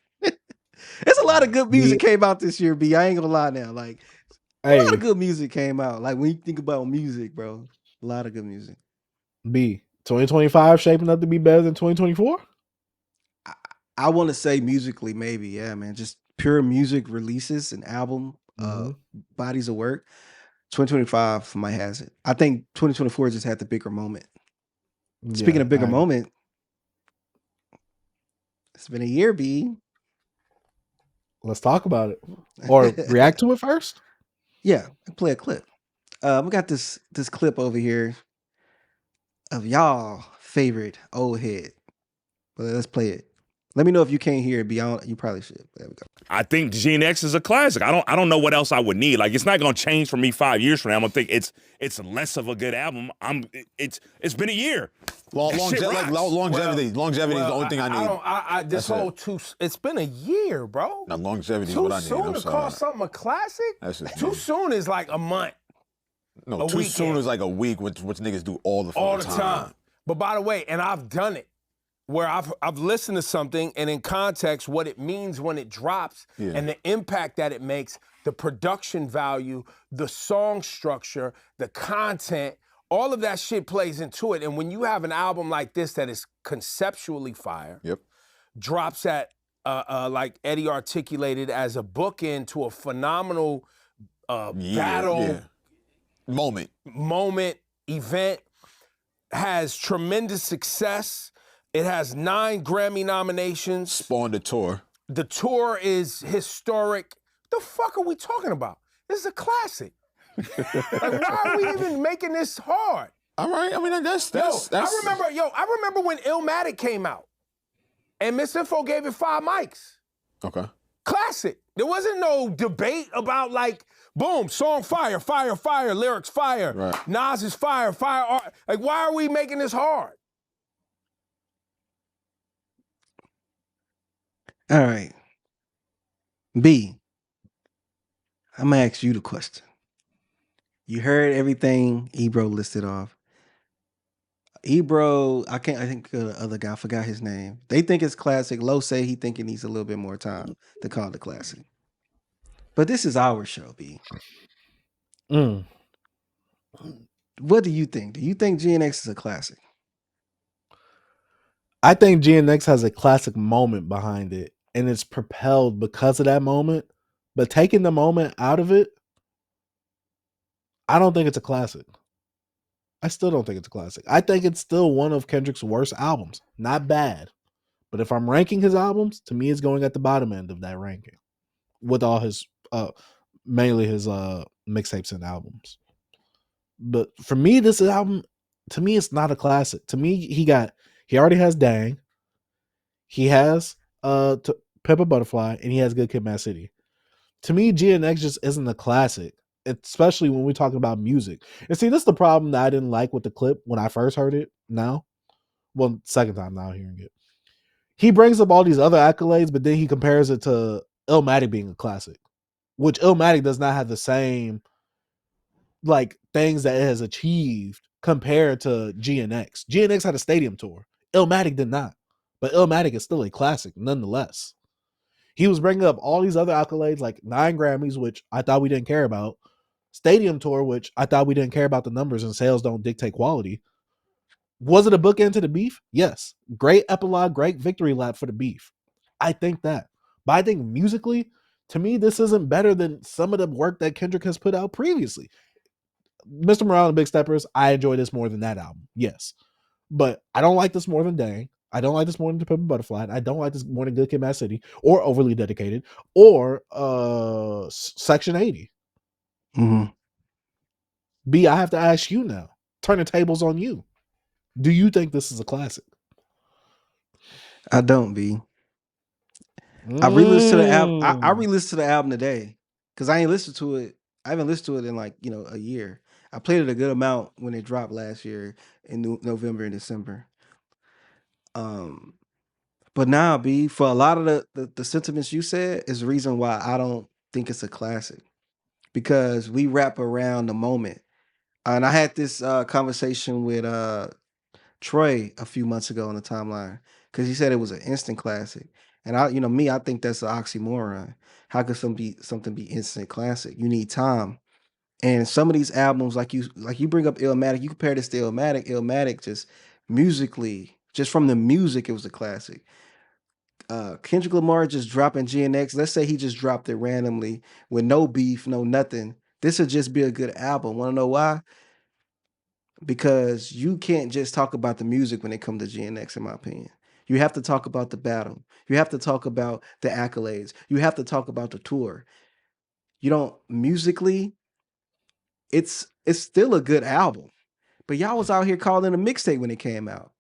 There's a lot of good music B, came out this year, B. I ain't gonna lie now. Like a lot of hey, good music came out. Like when you think about music, bro, a lot of good music. B, 2025 shaping up to be better than 2024? I want to say musically, maybe, yeah, man. Just pure music releases and album, Mm-hmm. bodies of work. 2025 might has it. I think 2024 just had the bigger moment. Speaking Yeah, of bigger moment, it's been a year, B. let's talk about it. Or react to it first? Yeah, play a clip. We got this clip over here of y'all favorite old head. But let's play it. Let me know if you can't hear it beyond. You probably should. There we go. I think GNX is a classic. I don't know what else I would need. Like it's not gonna change for me 5 years from now. I'm gonna think it's less of a good album. It's been a year. Longevity is the only thing I need. This whole it's been a year, bro. Now longevity is Too what I need. soon I'm to sorry. call something a classic? That's just Too me. soon is like a month. No, a too weekend. soon is like a week, which niggas do all the All the fucking time. But by the way, and I've done it. where I've listened to something and in context what it means when it drops and the impact that it makes, the production value, the song structure, the content, all of that shit plays into it. And when you have an album like this that is conceptually fire, drops at like Eddie articulated as a bookend to a phenomenal battle moment, event, has tremendous success. It has 9 Grammy nominations. spawned a tour. The tour is historic. The fuck are we talking about? This is a classic. Like, why are we even making this hard? All right, I mean that's. I remember when Illmatic came out, and Miss Info gave it 5 mics. Okay. Classic. There wasn't no debate about like, boom, song fire, fire, fire, lyrics fire. Right. Nas is fire, fire. Art. Like, why are we making this hard? All right. B, I'm gonna ask you the question. You heard everything Ebro listed off. Ebro, I think the other guy, I forgot his name. They think it's classic. Lo say he think it needs a little bit more time to call it classic. But this is our show, B. What do you think? Do you think GNX is a classic? I think GNX has a classic moment behind it, and it's propelled because of that moment. But taking the moment out of it, I don't think it's a classic. I still don't think it's a classic. I think it's still one of Kendrick's worst albums. Not bad. But if I'm ranking his albums, to me it's going at the bottom end of that ranking. With all his mainly his mixtapes and albums. But for me, this album, to me, it's not a classic. To me, he already has Dang. He has Pepper Butterfly, and he has Good Kid, Mad City. To me, GNX just isn't a classic, especially when we're talking about music. And see, this is the problem that I didn't like with the clip when I first heard it. Second time now hearing it. He brings up all these other accolades, but then he compares it to Illmatic being a classic, which Illmatic does not have the same like things that it has achieved compared to GNX. GNX had a stadium tour. Illmatic did not. But Illmatic is still a classic nonetheless. He was bringing up all these other accolades like 9 Grammys, which I thought we didn't care about. Stadium tour, which I thought we didn't care about the numbers and sales don't dictate quality. Was it a bookend to the beef? Yes. Great epilogue, great victory lap for the beef. I think that. But I think musically, to me, this isn't better than some of the work that Kendrick has put out previously. Mr. Morale and Big Steppers, I enjoy this more than that album. Yes. But I don't like this more than Dang. I don't like this more than Pimp and Butterfly. I don't like this more than Good Kid, Mad City or Overly Dedicated or Section 80. Mm-hmm. B, I have to ask you now. Turn the tables on you. Do you think this is a classic? I don't, B. I re-listened to the album. I re-listened to the album today because I ain't listened to it. I haven't listened to it in like a year. I played it a good amount when it dropped last year in November and December. But now, B, for a lot of the sentiments you said is the reason why I don't think it's a classic, because we wrap around the moment. And I had this conversation with Troy a few months ago on the timeline because he said it was an instant classic. And I think that's an oxymoron. How could something be instant classic? You need time. And some of these albums, like you bring up Illmatic, you compare this to Illmatic. Illmatic just musically, just from the music, it was a classic. Kendrick Lamar just dropping GNX. Let's say he just dropped it randomly with no beef, no nothing. This would just be a good album. Want to know why? Because you can't just talk about the music when it comes to GNX, in my opinion. You have to talk about the battle. You have to talk about the accolades. You have to talk about the tour. You don't musically, it's still a good album. But y'all was out here calling it a mixtape when it came out.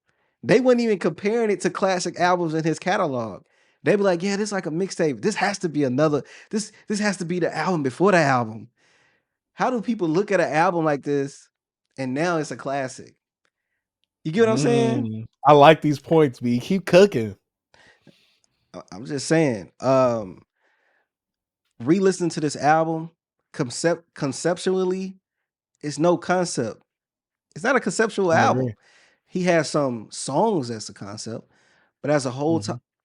They weren't even comparing it to classic albums in his catalog. They'd be like, yeah, this is like a mixtape. This has to be this has to be the album before the album. How do people look at an album like this and now it's a classic? You get what I'm saying? I like these points, B. Keep cooking. I'm just saying, re-listening to this album, conceptually, it's no concept. It's not a conceptual album. Agree. He has some songs that's a concept, But as a whole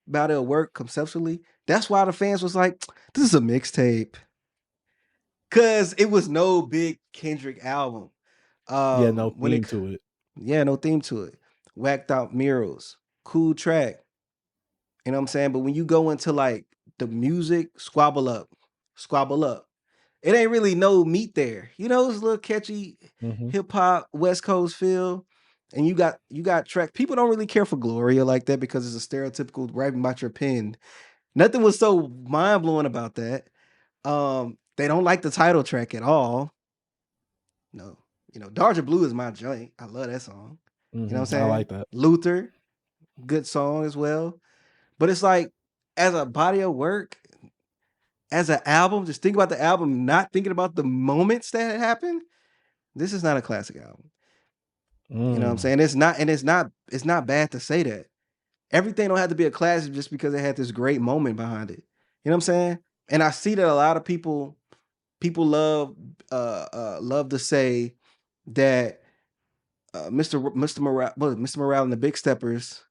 body of work conceptually, that's why the fans was like, this is a mixtape. Cause it was no big Kendrick album. Yeah, no theme to it. Yeah, no theme to it. Whacked out murals, cool track. You know what I'm saying? But when you go into like the music, squabble up. It ain't really no meat there. You know, it's a little catchy hip hop, West Coast feel. And you got track. People don't really care for Gloria like that because it's a stereotypical writing about your pen. Nothing was so mind blowing about that. They don't like the title track at all. No, you know, Darja Blue is my joint. I love that song. You know what I'm saying? I like that. Luther, good song as well. But it's like, as a body of work, as an album, just think about the album, not thinking about the moments that had happened. This is not a classic album. You know what I'm saying? It's not bad to say that. Everything don't have to be a classic just because it had this great moment behind it. You know what I'm saying? And I see that a lot of people love to say that Mr. Morale and the Big Steppers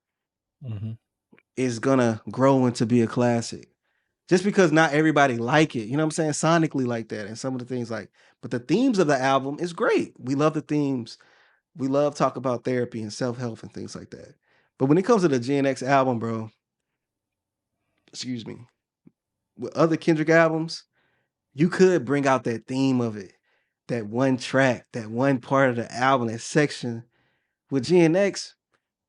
is gonna grow into be a classic. Just because not everybody like it, you know what I'm saying? Sonically like that, and some of the things like, but the themes of the album is great. We love the themes. We love talk about therapy and self-help and things like that. But when it comes to the GNX album, bro, excuse me, with other Kendrick albums, you could bring out that theme of it, that one track, that one part of the album, that section. With GNX,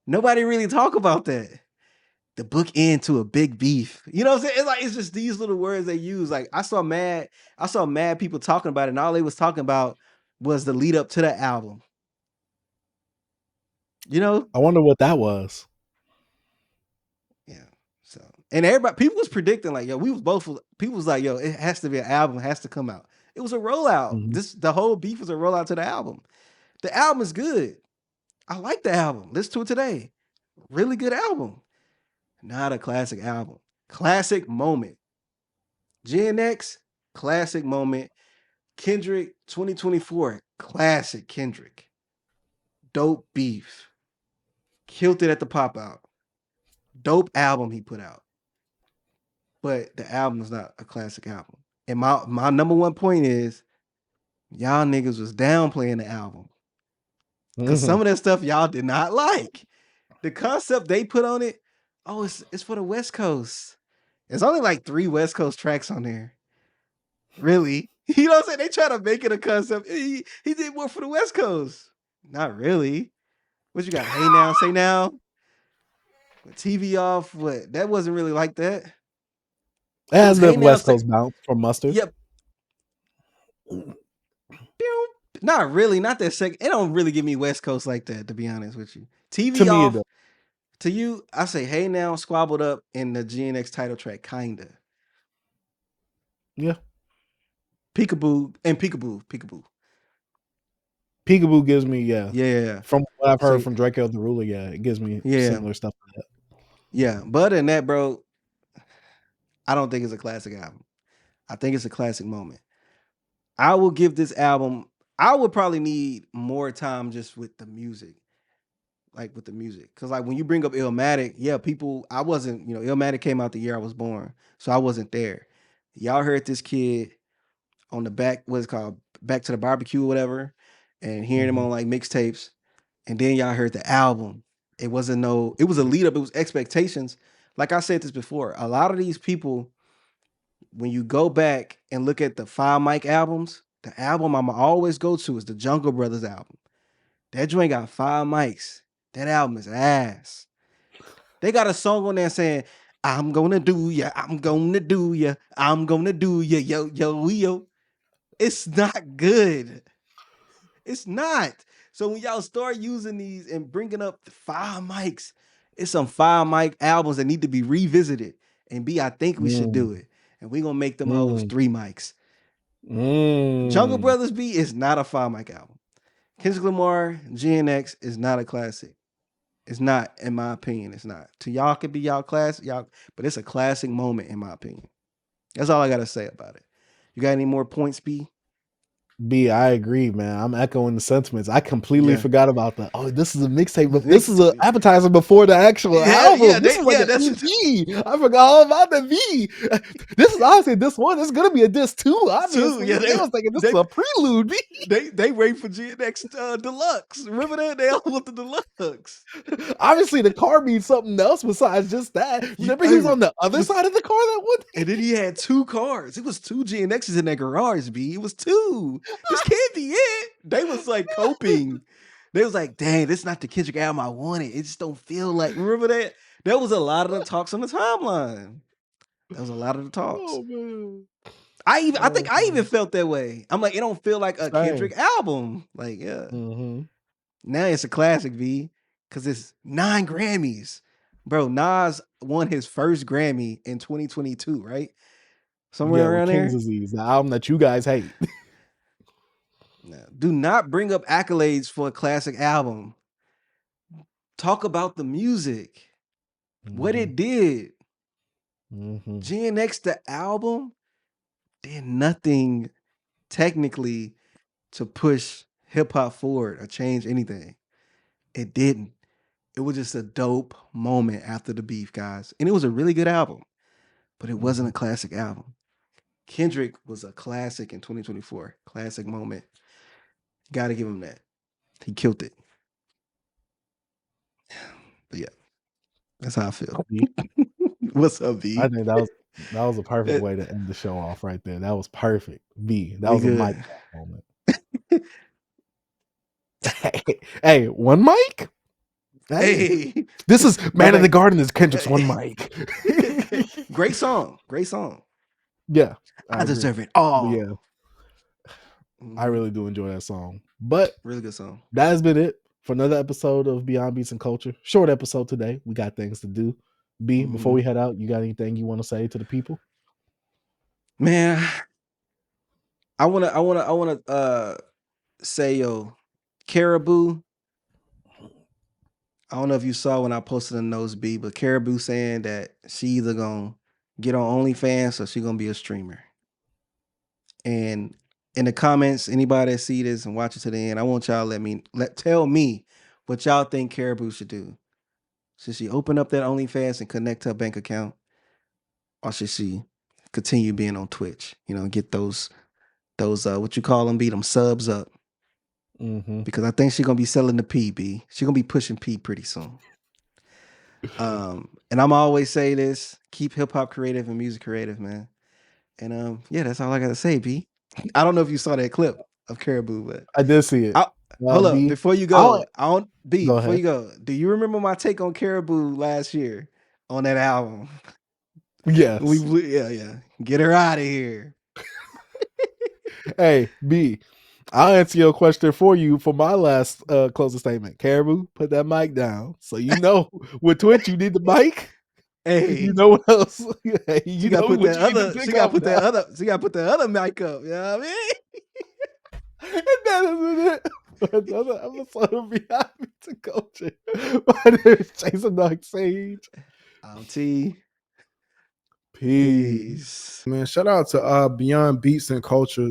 nobody really talk about that. The book end to a big beef. You know what I'm saying? It's just these little words they use. Like I saw mad people talking about it, and all they was talking about was the lead up to the album. You know? I wonder what that was. Yeah. So, and people was predicting like, yo, people was like, yo, it has to be an album, it has to come out. It was a rollout. The whole beef was a rollout to the album. The album is good. I like the album. Listen to it today. Really good album. Not a classic album. Classic moment. GNX, classic moment. Kendrick, 2024, classic Kendrick. Dope beef. Killed it at the pop out. Dope album he put out. But the album is not a classic album. And my number one point is, y'all niggas was downplaying the album. Because some of that stuff y'all did not like. The concept they put on it, oh, it's for the West Coast. There's only like 3 West Coast tracks on there. Really? You know what I'm saying? They try to make it a concept. He did more for the West Coast. Not really. What you got? Hey Now, Say Now? TV Off? What? That wasn't really like that. It has the West Coast bounce from Mustard. Yep. Not really. Not that second. It don't really give me West Coast like that, to be honest with you. TV to Off. Me, to you, I say Hey Now, Squabbled Up, in the GNX title track, kinda. Yeah. Peekaboo and Peekaboo. Peekaboo gives me, yeah. From what I've heard from Drake the Ruler, it gives me similar stuff to that. Yeah, but in that, bro, I don't think it's a classic album. I think it's a classic moment. I will give this album, I would probably need more time just with the music. Like with the music. Cause like when you bring up Illmatic, I wasn't, Illmatic came out the year I was born. So I wasn't there. Y'all heard this kid on the back, what's it called? Back to the Barbecue or whatever. And hearing him on like mixtapes. And then y'all heard the album. It was a lead up, it was expectations. Like I said this before, a lot of these people, when you go back and look at the 5 Mic albums, the album I'ma always go to is the Jungle Brothers album. That joint got 5 mics. That album is ass. They got a song on there saying, I'm gonna do ya, I'm gonna do ya, I'm gonna do ya, yo, yo, yo. It's not good. It's not. So when y'all start using these and bringing up the 5 mics, it's some 5 mic albums that need to be revisited. And I think we should do it. And we gonna make them hoes 3 mics. Jungle Brothers is not a 5 mic album. Kendrick Lamar, GNX is not a classic. It's not, in my opinion. It's not. To y'all could be y'all classic, but it's a classic moment in my opinion. That's all I gotta say about it. You got any more points, B? B, I agree, man. I'm echoing the sentiments. I completely Yeah. forgot about that. Oh, this is a mixtape, but this is an appetizer before the actual album. Yeah, This is like an that's EP. I forgot all about the B. This is honestly this one. It's gonna be a disc too. Obviously, yeah, they was thinking this is a prelude. B. they wait for GNX Deluxe. Remember that? They all want the Deluxe. Obviously, the car means something else besides just that. Remember, he was on the other side of the car that one day. And then he had 2 cars. It was 2 GNXs in that garage, B. It was 2. This can't be it. They was like coping. They was like, dang, this is not the Kendrick album I wanted. It just don't feel like. Remember that? That was a lot of the talks on the timeline. That was a lot of the talks. Oh man. I think I even felt that way. I'm like, it don't feel like a Same. Kendrick album. Like, yeah. Now it's a classic, V, because it's 9 Grammys. Bro, Nas won his first Grammy in 2022, right? Somewhere around there. King's Disease, the album that you guys hate. Now, do not bring up accolades for a classic album. Talk about the music, what it did. GNX, the album, did nothing technically to push hip hop forward or change anything. It didn't. It was just a dope moment after the beef, guys. And it was a really good album, but it wasn't a classic album. Kendrick was a classic in 2024. Classic moment. Got to give him that. He killed it. But yeah, that's how I feel. What's up, B? I think that was a perfect way to end the show off right there. That was perfect. B. That was a mic moment. Hey, one mic? Hey. This is Man in the Garden is Kendrick's one mic. Great song. Great song. Yeah. I deserve it all. Yeah. I really do enjoy that song. But really good song. That has been it for another episode of Beyond Beats and Culture. Short episode today. We got things to do. B, before we head out, you got anything you want to say to the people? Man, I wanna say, yo, Caribou. I don't know if you saw when I posted a Nose B, but Caribou saying that she either gonna get on OnlyFans or she gonna be a streamer. And in the comments, anybody that see this and watch it to the end, I want y'all tell me what y'all think Caribou should do. Should she open up that OnlyFans and connect her bank account? Or should she continue being on Twitch? You know, get those what you call them, beat them subs up. Because I think she's gonna be selling the PB. She's gonna be pushing P pretty soon. And I'm always say this: keep hip hop creative and music creative, man. And yeah, that's all I gotta say, B. I don't know if you saw that clip of Caribou, but I did see it. Hold up, before you go, before you go, do you remember my take on Caribou last year on that album? Yes. Yeah. Get her out of here. Hey, B, I'll answer your question for you for my last closing statement. Caribou, put that mic down. So you know with Twitch you need the mic. Hey, you know what else? Hey, you gotta put that other mic up. You know what I mean? And that is it. Another episode of Beyond Beats and Culture. My name is Jason Dark Sage. I'm T. Peace. Man, shout out to Beyond Beats and Culture.